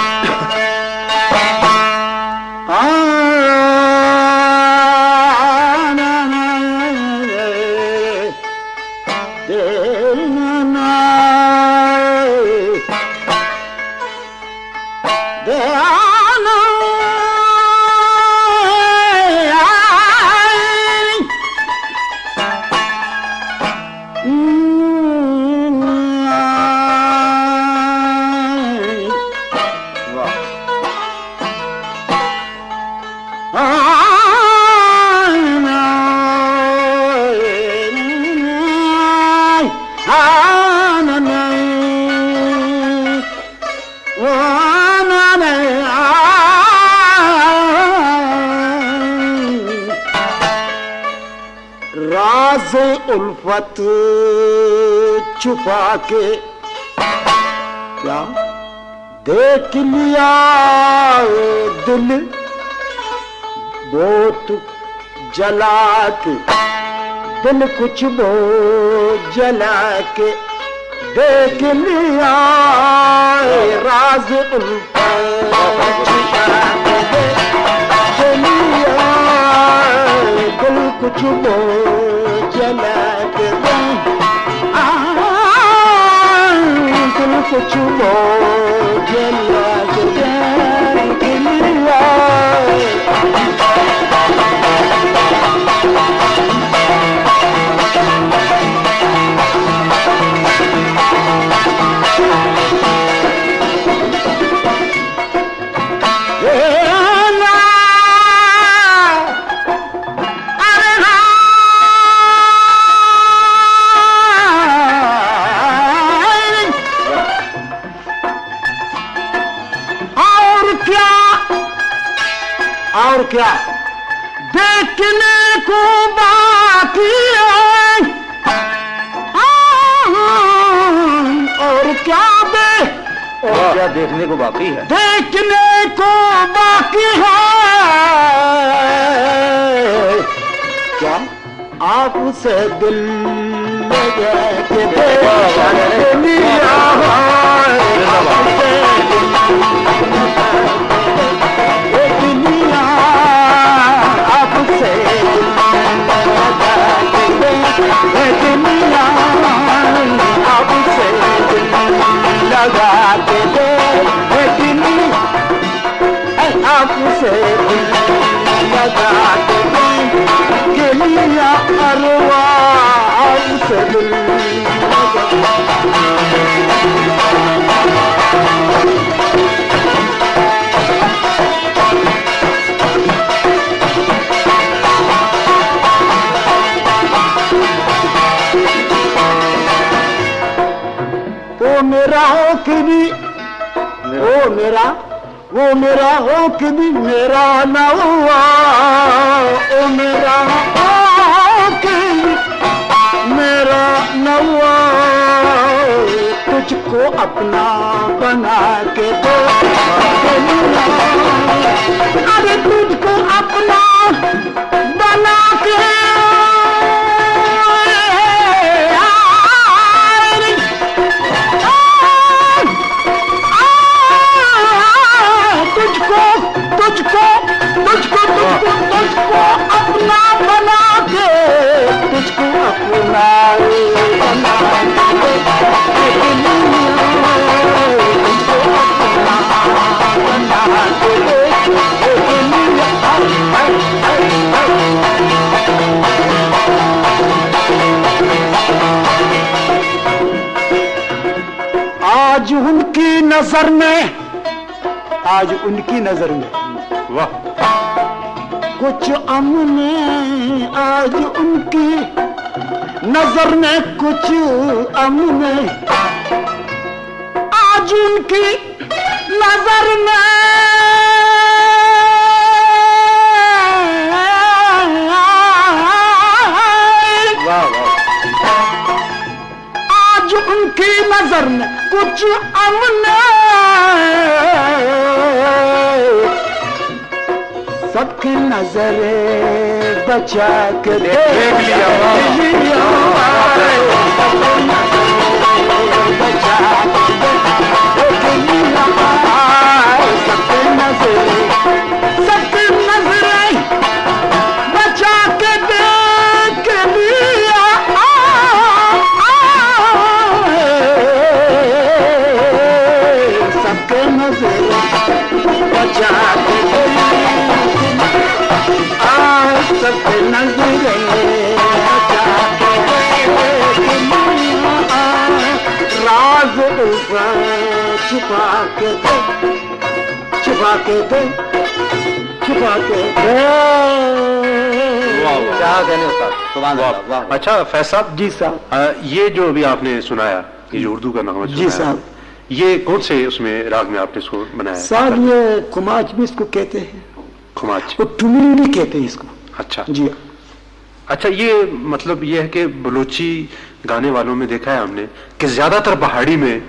राज उल्फत छुपा के क्या देख लिया दिल बहुत जला के, दिल कुछ बहुत जला के देख लिया राज उल्फत छुपा के देख लिया दिल कुछ बहुत जला के दिल कुछ बहुत जला के देख लिया। और क्या देखने को बाकी है, और क्या और क्या देखने को बाकी है? देखने को बाकी है क्या आपसे दिल लगा के देख लिया आपसे लगा के आपसे लगा के लिया अरवा आपसे दिल वो मेरा हो कि भी वो मेरा हो कि भी मेरा न हुआ ओ मेरा हो कि मेरा न हुआ तुझको अपना बना के दो अरे तुझको अपना बना के तुझको अपना बना के तुझको अपना बना आज उनकी नजर में वाह कुछ अमन आज उनकी नजर में कुछ अमन आज उनकी नजर में आज उनकी नजर में कुछ अमन सबकी नजरे बचा के देख लिया बचा सबकी नजरे बचा के देख लिया सबके नजरे बचा के सबके नजरे राज छुपा के दे छुपा के दे छुपा के दे क्या कहने उस्ताद? सुभान अल्लाह, वाह। अच्छा फैज साहब, जी साहब, ये जो अभी आपने सुनाया, ये जो उर्दू का नगमा जी सुनाया, साहब, ये कौन से उसमें राग में आपने इसको बनाया? साहब ये कुमाच भी इसको कहते हैं, खुमाच। वो टुमरी भी कहते हैं इसको। अच्छा जी अच्छा, ये मतलब ये है कि बलोची गाने वालों में देखा है हमने कि ज्यादातर पहाड़ी में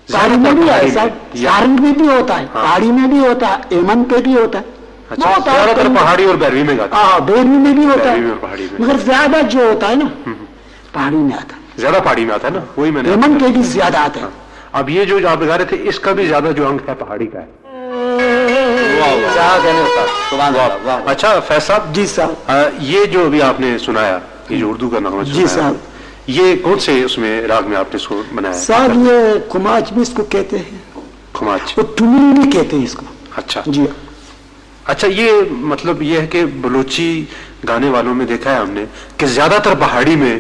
पहाड़ी में भी है साहब, सारंग में भी होता है, पहाड़ी में भी होता है, एमन पे भी होता है। अच्छा, ज्यादातर पहाड़ी और बैरवी में गाते हैं। हाँ, बैरवी में भी होता बैरवी है, और पहाड़ी में। मगर ज्यादा जो होता है ना पहाड़ी में आता है, ज्यादा पहाड़ी में आता है ना, वही मैंने। एमन पे भी ज्यादा आता है। अब ये जो आप गा रहे थे, इसका भी ज्यादा जो अंक है पहाड़ी का है। क्या कहने उस्ताद? सुभान अल्लाह, वाह। अच्छा फैज साहब, जी साहब, ये जो अभी आपने सुनाया, ये जो उर्दू का नगमा जी सुनाया, साहब, ये कौन से उसमें राग में आपने इसको बनाया? साहब ये कुमाच भी इसको कहते हैं, खुमाच। वो टुमरी भी कहते हैं इसको। अच्छा जी अच्छा, ये मतलब ये है कि बलोची गाने वालों में देखा है हमने कि ज्यादातर पहाड़ी में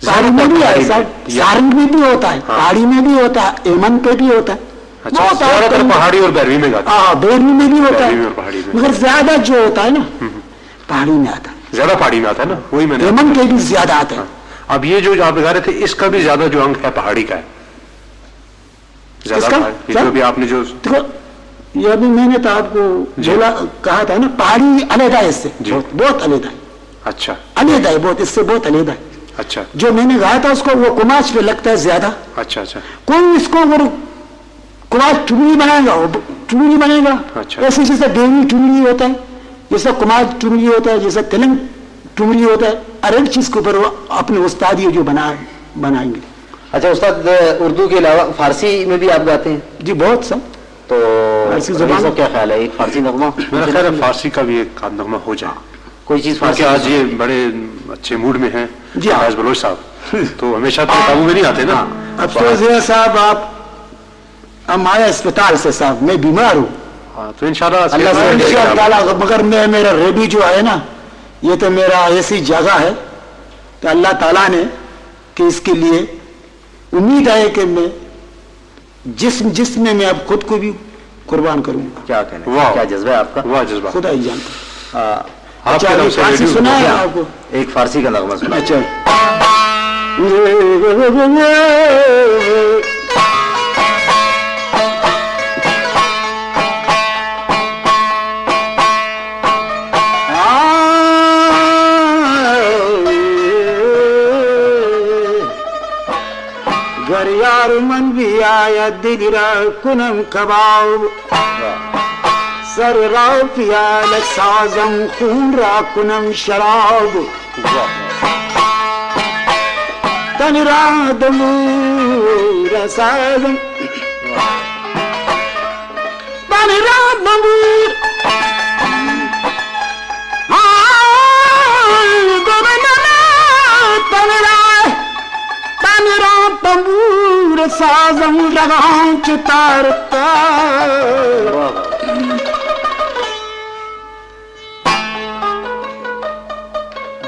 पहाड़ी में भी है साहब, सारंग में भी होता है, पहाड़ी में भी होता है, एमन पे भी होता है। अच्छा, ज्यादातर पहाड़ी और बैरवी में गाते हैं। हाँ, बैरवी में भी होता बैरवी और है, पहाड़ी में। मगर ज्यादा जो होता है ना पहाड़ी में आता है, ज्यादा पहाड़ी में आता है ना, वही मैंने। एमन पे भी ज्यादा आता है। अब ये जो आप गा रहे थे, इसका भी ज्यादा जो अंक है पहाड़ी का है, ज्यादा इसका? ये जो भी आपने जो देखो, ये अभी मैंने तो आपको बोला कहा था ना, पहाड़ी अलग है इससे, बहुत अलग है। अच्छा अलग है बहुत, इससे बहुत अलग है। अच्छा जो मैंने गाया था उसको वो कुमाच पे लगता है ज्यादा। अच्छा अच्छा कोई इसको अगर कुमार टुमरी बनाएगा, वो टुमरी बनेगा। अच्छा। ऐसे जैसा देवी टुमरी होता है, जैसा कुमार टुमरी होता है, जैसा तेलंग टुमरी होता है, हर एक चीज के ऊपर वो अपने उस्ताद जो बनाएंगे। अच्छा उस्ताद, उर्दू के अलावा फारसी में भी आप गाते हैं? जी बहुत सब। तो फारसी रफी जुबान- साहब क्या ख्याल है, एक फारसी नगमा? मेरा ख्याल है फारसी का भी एक आध नगमा हो जाए, कोई चीज फारसी क्योंकि आज ये बड़े अच्छे मूड में हैं जी हाँ। फैज बलोच साहब, तो हमेशा तो काबू में नहीं आते ना। अफसोस है साहब, आप हम आए अस्पताल से साहब, मैं बीमार हूँ। हाँ, तो इंशाल्लाह अल्लाह से इंशाअल्लाह, मगर मेरा रेडी जो है ना, ये तो मेरा ऐसी जगह है तो अल्लाह ताला ने कि इसके लिए उम्मीद है कि मैं जिसमें मैं अब खुद को भी कुर्बान करूंगा। क्या कहना है, वाह। क्या जज्बा है आपका? वाह जज्बा। खुदा ही जानता। आपके अच्छा, नाम अभी से फारसी रेडियो सुना है में- आपको? एक फारसी का नगमा सुना। अच्छा, घर यार मन भी आया दिलरा कुनम कबाब, सर राव पियाल साजम खून रा कुनम शराब, तन रात मूर साजम, तन रात मूर तंबूर साजम लगाऊं चितारता,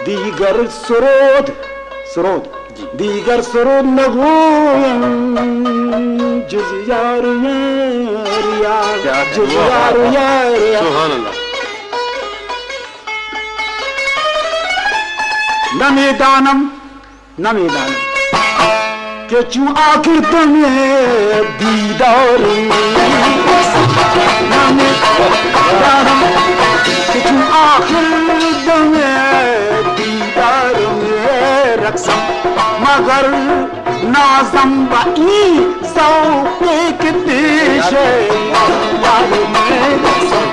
दीगर स्रोत दीगर स्रोत लगोयं जुज यार यार जुज यार यार सुभान अल्लाह। नमेदानम कि चू आखिर तुम्हें दीदार कि चू आखिर तुम्हें दीदार में रक्सम, मगर नाजम बई सौ एक पेश यार में रक्सम।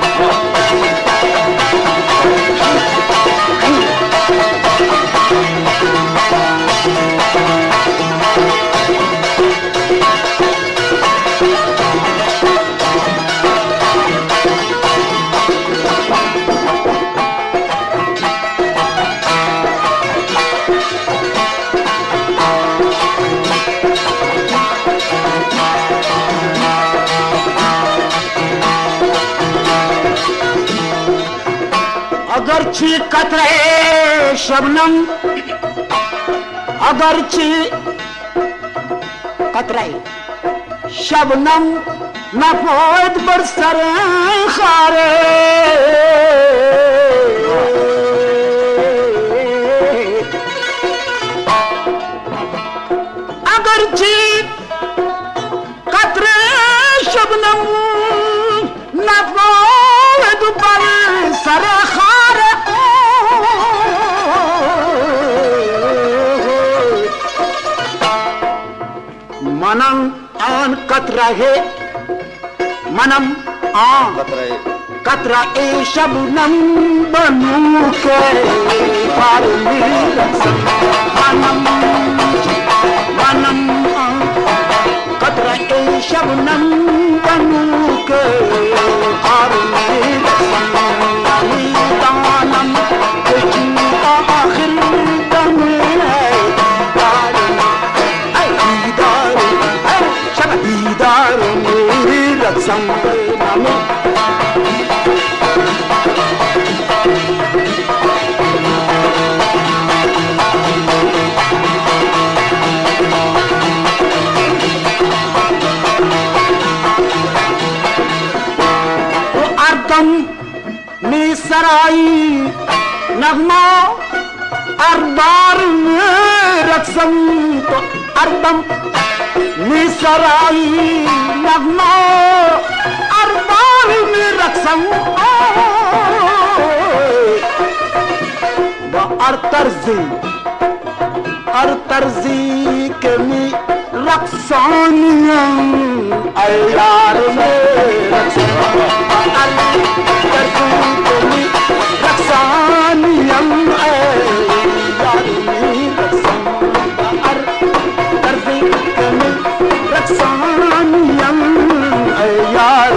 अगरची कतरे शबनम, अगरची कतरे शबनम नफोत बरसर खारे, अगरची कतरे शबनम नफोत बरसर खारे, मनम आन कतरा है, मनम आन कतरा ए शबनम बनू के पार मनम मनम कतरा ए शबनम बनू के पार दानम आखिर दम है दीदार मेरी रक्सम नामे। तो अर्दम में सराई नगमा अरबार में रक्सम, तो अर्दम मिसराई नगमा अरबार में रक्सम, अरतर्जी के मी رقصانیم اے یار میرا رقصانیم اے یار میرا رقصانیم اے یار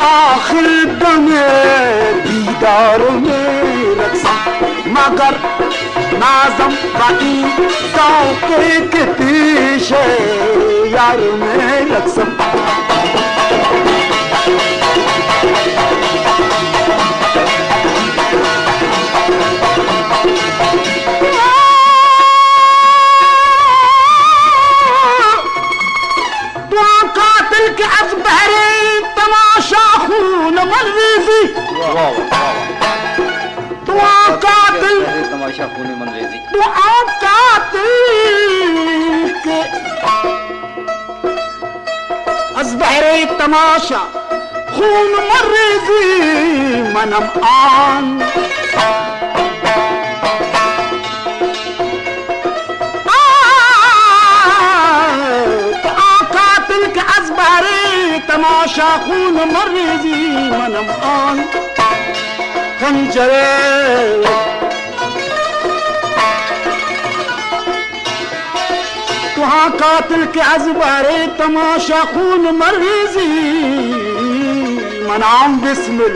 آخر دم دیدار میں رقصم مگر نازم بائی ذوق کے پیش یار میں رقصم قاتل کے از بہرے تماشا خون منریزی دعا قاتل تماشا خون منریزی دعا قاتل کے از بہرے تماشا خون منریزی منم آن تماشا خون مریضی منم آن خنجرے وہاں قاتل کے ازبارے تماشا خون مریضی منام بسمل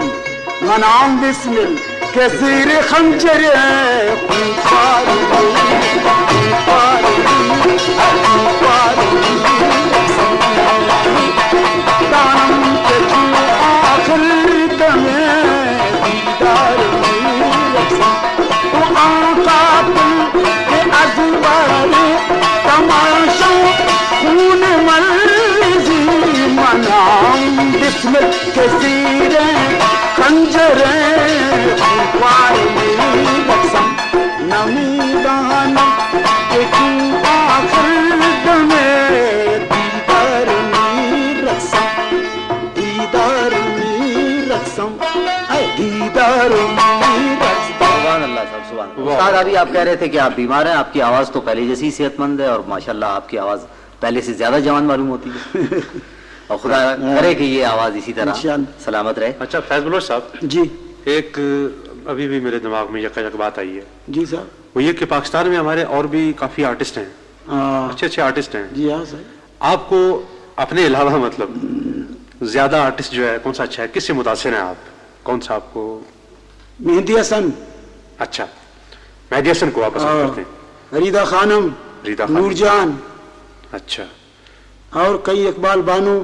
کے زیر خنجرے آخر تمہیں دیدار قاتل کے ازبار تماشا خون مریضی منام بسمل کے زیر خنجرے رقصم نمی دانا کہ کیوں آخر تمہیں دیدار سبحان اللہ صاحب سبحان اللہ۔ استاد ابھی آپ کہہ رہے تھے کہ آپ بیمار ہیں، آپ کی آواز تو پہلے جیسی صحت مند ہے اور ماشاءاللہ آپ کی آواز پہلے سے زیادہ جوان معلوم ہوتی ہے اور خدا کرے کہ یہ آواز اسی طرح سلامت رہے۔ اچھا فیض بلوچ صاحب جی ایک ابھی بھی میرے دماغ میں یک بات آئی ہے، جی صاحب وہ یہ کہ پاکستان میں ہمارے اور بھی کافی آرٹسٹ ہیں، اچھے آرٹسٹ ہیں، جی ہاں صاحب آپ کو اپنے علاوہ مطلب زیادہ آرٹسٹ جو ہے کون سا اچھا ہے، کس سے متاثر ہیں آپ، کون سا آپ کو؟ مہندی حسن، اچھا مہدی حسن کو آپ پسند کرتے ہیں؟ ریدا خانم، نور جان، اچھا اور کئی اقبال بانو۔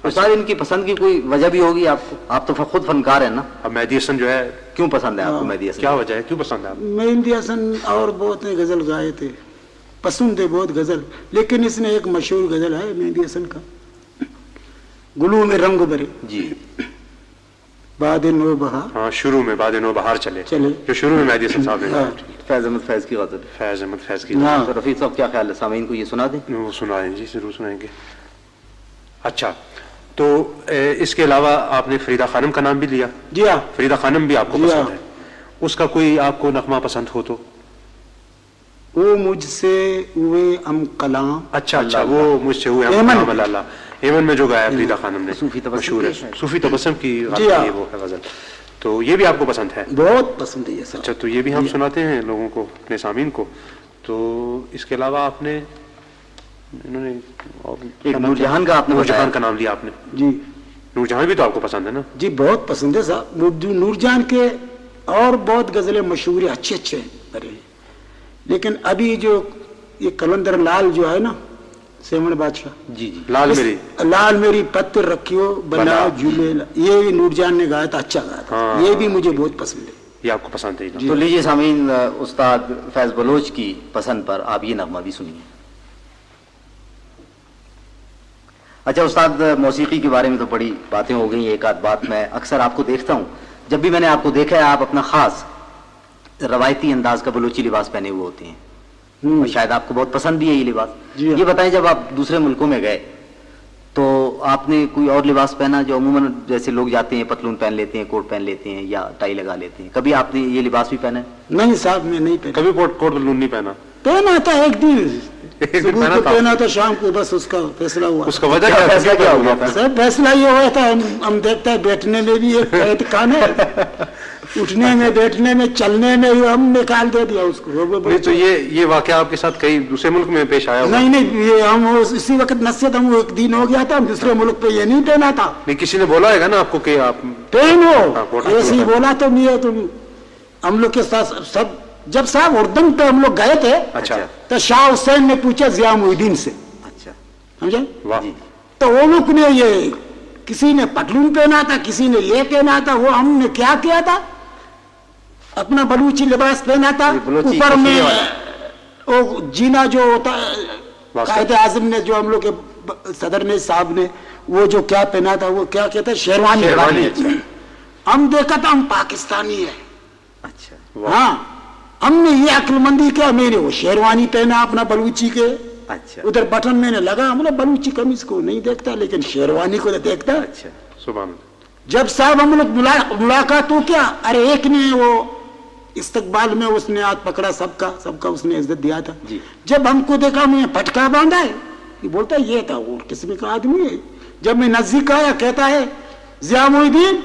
استاد ان کی پسند کی کوئی وجہ بھی ہوگی آپ کو؟ آپ تو خود فنکار ہیں نا۔ اب مہدی حسن جو ہے کیوں پسند ہے آپ کو مہدی حسن؟ کیا وجہ ہے، کیوں پسند ہے آپ؟ مہندی حسن اور بہت نے غزل گائے تھے، پسند ہے بہت غزل، لیکن اس نے ایک مشہور غزل ہے مہندی حسن کا، گلو میں رنگ بھرے، جی باد نو بہار، ہاں شروع میں باد نو بہار چلے جو شروع میں مہدی حسن صاحب نے گایا۔ فیض احمد فیض کی غزل، فیض احمد فیض کی تو رفیق صاحب کیا خیال ہے، سامعین کو یہ سنا دیں؟ وہ سنائیں جی، ضرور سنائیں گے۔ اچھا تو اس کے علاوہ آپ نے فریدہ خانم کا نام بھی لیا، جی ہاں فریدہ خانم بھی آپ کو پسند ہے، اس کا کوئی آپ کو نغمہ پسند ہو تو؟ وہ مجھ سے ہوئے ام کلام، اچھا اچھا وہ مجھ سے ہوئے ام کلام، اللہ ایمن میں جو گایا فریدہ خانم نے، صوفی تبسم مشہور ہے، صوفی تبسم کی وہ ہے غزل، تو یہ بھی آپ کو پسند ہے؟ بہت پسند ہے یہ سب۔ اچھا تو یہ بھی ہم سناتے ہیں لوگوں کو، اپنے سامعین کو۔ تو اس کے علاوہ آپ نے انہوں نے ایک نور جہان کا آپ نے نور جہان کا نام لیا آپ نے، جی نور جہان بھی تو آپ کو پسند ہے نا؟ جی بہت پسند ہے صاحب، نور جان کے اور بہت غزلیں مشہور ہیں، اچھے اچھے کرے ہیں، لیکن ابھی جو یہ کلندر لال جو ہے نا سیمن بادشاہ، جی جی لال میری پتر رکھیو بنا جھولے، یہ بھی نور جان نے گایا تھا، اچھا گایا تھا، یہ بھی مجھے بہت پسند ہے، یہ آپ کو پسند ہے؟ تو لیجیے سامعین استاد فیض بلوچ کی پسند پر آپ یہ نغمہ بھی سنیے۔ اچھا استاد موسیقی کے بارے میں تو بڑی باتیں ہو گئی، ایک آدھ بات میں اکثر آپ کو دیکھتا ہوں، جب بھی میں نے آپ کو دیکھا ہے آپ اپنا خاص روایتی انداز کا بلوچی لباس پہنے ہوئے ہوتے ہیں، اور شاید آپ کو بہت پسند بھی ہے یہ لباس۔ یہ بتائیں جب آپ دوسرے ملکوں میں گئے تو آپ نے کوئی اور لباس پہنا جو عموماً جیسے لوگ جاتے ہیں پتلون پہن لیتے ہیں، کوٹ پہن لیتے ہیں یا ٹائی لگا لیتے ہیں، کبھی آپ نے یہ لباس بھی پہنا ہے؟ نہیں صاحب میں نہیں پہنا. کبھی کوٹ بلون نہیں پہنا؟ پہنا تھا ایک دن صبح پہنا کو تھا؟ پہنا تو شام کو بس اس کا فیصلہ ہوا. اس کا وجہ کیا فیصلہ کیا ہوا تھا؟ سر فیصلہ یہ ہوا تھا ہم دیکھتے ہیں بیٹھنے میں بھی ایک اعتقان ہے، اٹھنے میں بیٹھنے میں چلنے میں ہم نکال دے دیا اس کو. نہیں تو یہ واقعہ آپ کے ساتھ کئی دوسرے ملک میں پیش آیا ہوگا؟ نہیں یہ ہم اسی وقت نصیحت ہم ایک دن ہو گیا تھا، ہم دوسرے ملک پہ یہ نہیں پہنا تھا. نہیں کسی نے بولا ہے نا آپ کو کہ آپ پہنو کوٹ ایسے ہی بولا تو نہیں ہے. تم ہم لوگ کے ساتھ سب جب صاحب اردن پہ ہم لوگ گئے تھے اچھا تو شاہ حسین نے پوچھا ضیاء محی الدین سے، اچھا سمجھے؟ واہ جی. تو وہ لوگ نے یہ کسی نے پتلون پہنا تھا، کسی نے یہ پہنا تھا. وہ ہم نے کیا کیا تھا؟ اپنا بلوچی لباس پہنا تھا، بلوچی اوپر میں کشمیر والا. وہ جینا جو ہوتا ہے قائد اعظم نے جو ہم لوگ کے صدر نے صاحب نے وہ جو کیا پہنا تھا وہ کیا کہتے ہیں شیروانی. شیروانی، اچھا. ہم دیکھا تھا ہم پاکستانی ہے. اچھا ہاں ہم نے یہ عقل مندی کیا، میں نے وہ شیروانی پہنا اپنا بلوچی کے، اچھا ادھر بٹن میں نے لگا. ہم نے بلوچی قمیض کو نہیں دیکھتا لیکن شیروانی کو دیکھتا. اچھا سبحان اللہ. جب صاحب ہم لوگ ملاقات ہو کیا، ارے ایک نے وہ استقبال میں اس نے ہاتھ پکڑا سب کا اس نے عزت دیا تھا. جی. جب ہم کو دیکھا میں پٹکا باندھا ہے، یہ بولتا ہے یہ تھا وہ قسم کا آدمی ہے. جب میں نزدیک آیا کہتا ہے ضیاء محی الدین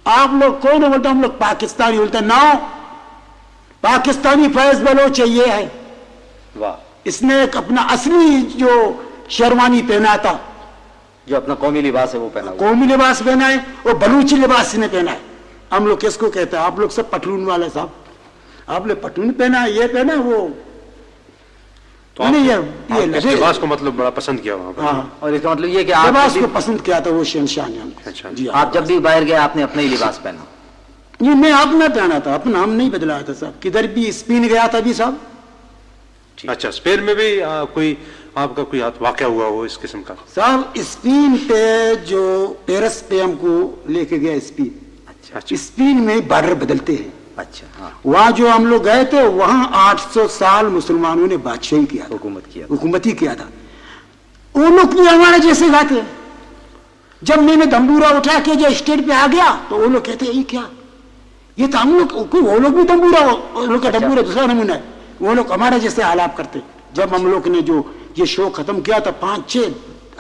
آپ لوگ کون ہے؟ بولتا ہم لوگ پاکستانی. بولتا نو پاکستانی فیض بلوچ یہ ہے. واہ. اس نے ایک اپنا اصلی جو شیروانی پہنا تھا، جو اپنا قومی لباس ہے وہ پہنا ہوا. قومی لباس پہنا ہے، وہ بلوچی لباس نے پہنا ہے. ہم لوگ کس کو کہتے ہیں؟ آپ لوگ سب پٹلون والے صاحب، آپ نے پٹلون پہنا ہے، یہ پہنا ہے وہ. تو آپ نہیں آپ یہ اس لباس کو مطلب بڑا پسند کیا وہاں پر؟ ہاں اور اس کا مطلب یہ کہ آپ لباس جب کو بھی- پسند کیا تھا وہ شہنشاہ نے ہم کو. اچھا. جی آپ جب بھی باہر گئے آپ نے اپنا ہی لباس پہنا؟ یہ میں اپنا پہنا تھا، اپنا ہم نہیں بدلایا تھا صاحب. کدھر بھی اسپین گیا تھا بھی صاحب. اچھا اسپین میں بھی کوئی آپ کا کوئی واقعہ ہوا ہو اس قسم کا؟ صاحب اسپین پہ جو پیرس پہ ہم کو لے کے گیا اسپین. اچھا اسپین میں بارڈر بدلتے ہیں. اچھا. ہاں وہاں جو ہم لوگ گئے تھے وہاں 800 سال مسلمانوں نے بادشاہی کیا تھا، حکومت کیا. حکومت ہی کیا تھا. وہ لوگ بھی ہمارے جیسے گاتے ہیں. جب میں نے دمبورا اٹھا کے جو اسٹیج پہ آ گیا تو وہ لوگ کہتے ہیں یہ کیا، یہ تو ہم لوگ، وہ لوگ بھی دمبورا، وہ لوگ کا دمبورا دوسرا نمونہ ہے. وہ لوگ ہمارے جیسے آلاپ کرتے. جب ہم لوگ نے جو یہ شو ختم کیا تھا 5-6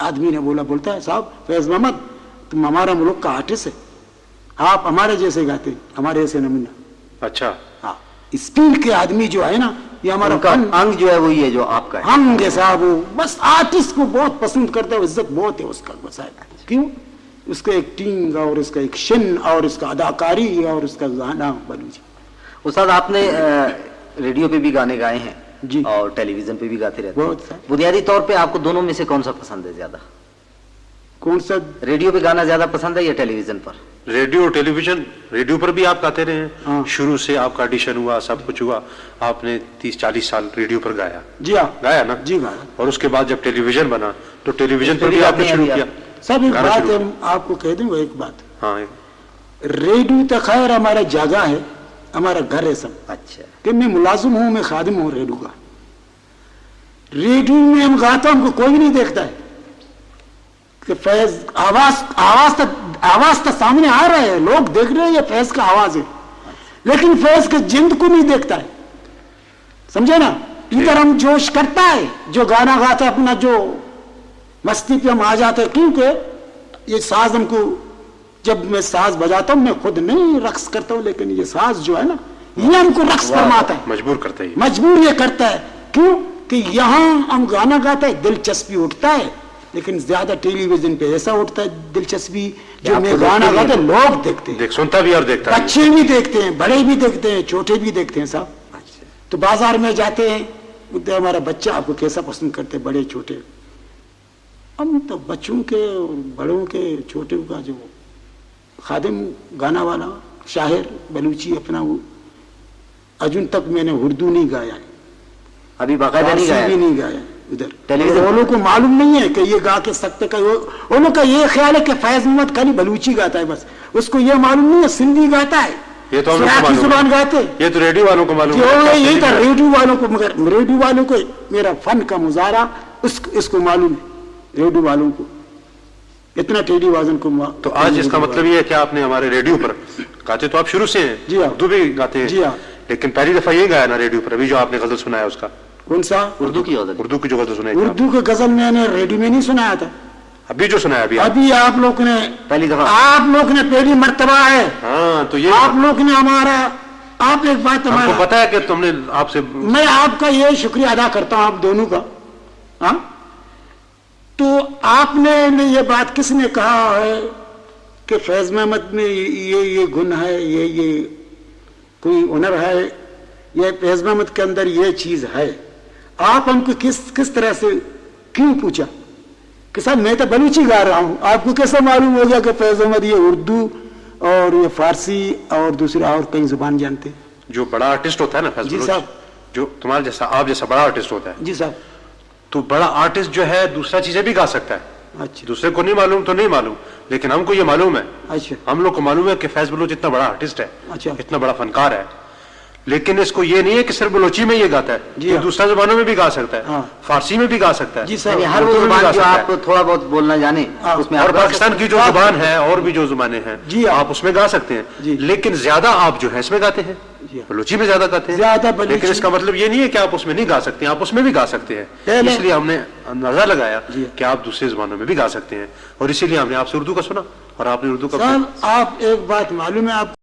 آدمی نے بولتا ہے صاحب فیض محمد تم ہمارا ملک کا آرٹسٹ ہے، آپ ہمارے جیسے گاتے، ہمارے جیسے نمونہ. اچھا. ہاں اسپین کے آدمی جو ہے نا یہ ہمارا ان کا انگ جو ہے وہی ہے جو آپ کا ہے. ہم کے صاحب وہ بس آرٹسٹ کو بہت پسند کرتا ہے، عزت بہت ہے اس کا. بس کیوں اس کا ایکٹنگ اور اس کا ایکشن اور اس کا اداکاری اور اس کا گانا بلوچی. استاد آپ نے ریڈیو پہ بھی گانے گائے ہیں جی. اور ٹیلی ویژن پہ بھی گاتے رہتے بہت ہیں. سارے. بنیادی طور پہ آپ کو دونوں میں سے کون سا پسند ہے زیادہ؟ کون سا؟ ریڈیو پہ گانا زیادہ پسند ہے یا ٹیلی ویژن پر؟ ریڈیو اور ٹیلی ویژن. ریڈیو پر بھی آپ گاتے رہے ہیں ہاں. شروع سے آپ کا آڈیشن ہوا سب کچھ ہوا، آپ نے 30-40 سال ریڈیو پر گایا جی ہاں گایا نا؟ جی گایا. اور اس کے بعد جب ٹیلی ویژن بنا تو ٹیلی ویژن پر بھی بھی آپ نے گاتے شروع ہیں کیا. سب ایک گانا بات شروع ہے کیا. آپ کو کہہ دوں گا ایک بات. ہاں ریڈیو تو خیر ہمارا جگہ ہے، ہمارا گھر ہے سب، اچھا. کہ میں ملازم ہوں، میں خادم ہوں ریڈیو کا. ریڈیو میں ہم گاتا ہم کو کوئی نہیں دیکھتا ہے کہ فیض آواز تو سامنے آ رہا ہے، لوگ دیکھ رہے ہیں یہ فیض کا آواز ہے، لیکن فیض کے جند کو نہیں دیکھتا ہے. سمجھے نا؟ ادھر ہم جوش کرتا ہے جو گانا گاتا ہے اپنا، جو مستی پہ ہم آ جاتے ہیں. کیونکہ یہ ساز ہم کو، جب میں ساز بجاتا ہوں میں خود نہیں رقص کرتا ہوں، لیکن یہ ساز جو ہے نا یہ ہم کو رقص فرماتا ہے، مجبور کرتے ہی. مجبور یہ کرتا ہے. کیوں کہ یہاں ہم گانا گاتے ہیں دلچسپی اٹھتا ہے، لیکن زیادہ ٹیلی ویژن پہ ایسا اٹھتا ہے دلچسپی جو میں گانا گاتے لوگ دیکھتے ہیں، سنتا بھی اور دیکھتا ہے. بچے بھی دیکھتے ہیں، بڑے بھی دیکھتے ہیں، چھوٹے بھی دیکھتے ہیں صاحب. تو بازار میں جاتے ہیں بولتے ہیں ہمارا بچہ آپ کو کیسا پسند کرتے ہیں، بڑے چھوٹے. ہم تو بچوں کے اور بڑوں کے چھوٹے کا جو خادم گانا والا شاعر بلوچی اپنا، وہ اجن تک میں نے اردو نہیں گایا ہے، ابھی باقاعدہ نہیں فارسی گایا بھی نہیں گایا ادھر. ٹیلی ویژن وہ لوگوں کو معلوم نہیں ہے کہ یہ گا کے سکتے کا. وہ لوگ کا یہ خیال ہے کہ فیض محمد خالی بلوچی گاتا ہے، بس اس کو یہ معلوم نہیں ہے سندھی گاتا ہے، یہ تو ہم لوگ کو سراقی معلوم زبان ہے. گاتے. یہ تو ریڈیو والوں کو معلوم یہ تھا ریڈیو والوں کو، مگر ریڈیو والوں کو میرا فن کا مظاہرہ اس کو معلوم ہے. ریڈیو والوں کو इतना टेढ़ी आवाज़न को तो आज इसका मतलब ये है कि आपने हमारे रेडियो पर गाते तो आप शुरू से हैं, जी हाँ। उर्दू भी गाते हैं, जी हाँ। लेकिन पहली दफा ये गाया ना रेडियो पर, अभी जो आपने गजल सुनाया उसका, कौन सा? उर्दू की गजल। उर्दू की जो गजल सुनाई थी आपने। उर्दू का गजल मैंने रेडियो में नहीं सुनाया था, अभी जो सुनाया अभी अभी आप लोग ने, पहली दफा। आप लोग ने पहली मर्तबा है, हाँ तो ये आप लोग ने हमारा, आप एक बात हमको हमारा, पता है कि तुमने आपसे मैं आपका ये शुक्रिया अदा करता हूं आप दोनों का। हाँ, तो आपने ने ये बात किसने कहा है कि फैज अहमद में ये गुण है, ये कोई हुनर है, ये फैज अहमद के अंदर ये चीज है, आप हमको किस तरह से क्यों पूछा कि साहब मैं तो बलूची गा रहा हूं, आपको कैसे मालूम हो गया कि फैज अहमद ये उर्दू और ये फारसी और दूसरा और कई जुबान जानते हैं? जो बड़ा आर्टिस्ट होता है ना फैज जी बलूच, साहब। जो तुम्हारे जैसा आप जैसा बड़ा आर्टिस्ट होता है, जी साहब। तो बड़ा आर्टिस्ट जो है दूसरा चीजें भी गा सकता है, अच्छा दूसरे को नहीं मालूम तो नहीं मालूम, लेकिन हमको ये मालूम है, अच्छा हम लोग को मालूम है कि फैज बलूच इतना बड़ा आर्टिस्ट है, अच्छा। इतना बड़ा फनकार है, लेकिन इसको ये नहीं है कि सिर्फ बलोची में ये गाता है, जी ये हाँ। दूसरा जुबानों में भी गा सकता है, हाँ। फारसी में भी गा सकता है, जी साहब। यानी हर वो उर्दू में भी जुबान गा जो सकता है। आप थोड़ा बहुत बोलना जाने हाँ। उसमें और आप गा पाकिस्तान सकते की जो जुबान है और भी जो जुबानें हैं जी हाँ। आप उसमें गा सकते जी। हैं, लेकिन ज्यादा आप जो है इसमें गाते हैं, जी हाँ। बलूची में ज्यादा गाते हैं, ज्यादा बलूची। लेकिन इसका मतलब ये नहीं है कि आप उसमें नहीं गा सकते हैं, आप उसमें भी गा सकते हैं, पहले- इसलिए हमने अंदाजा लगाया जी। कि आप दूसरी जुबानों में भी गा सकते हैं, और इसीलिए हमने आपसे उर्दू का सुना और आपने उर्दू का साहब आप एक बात मालूम है आप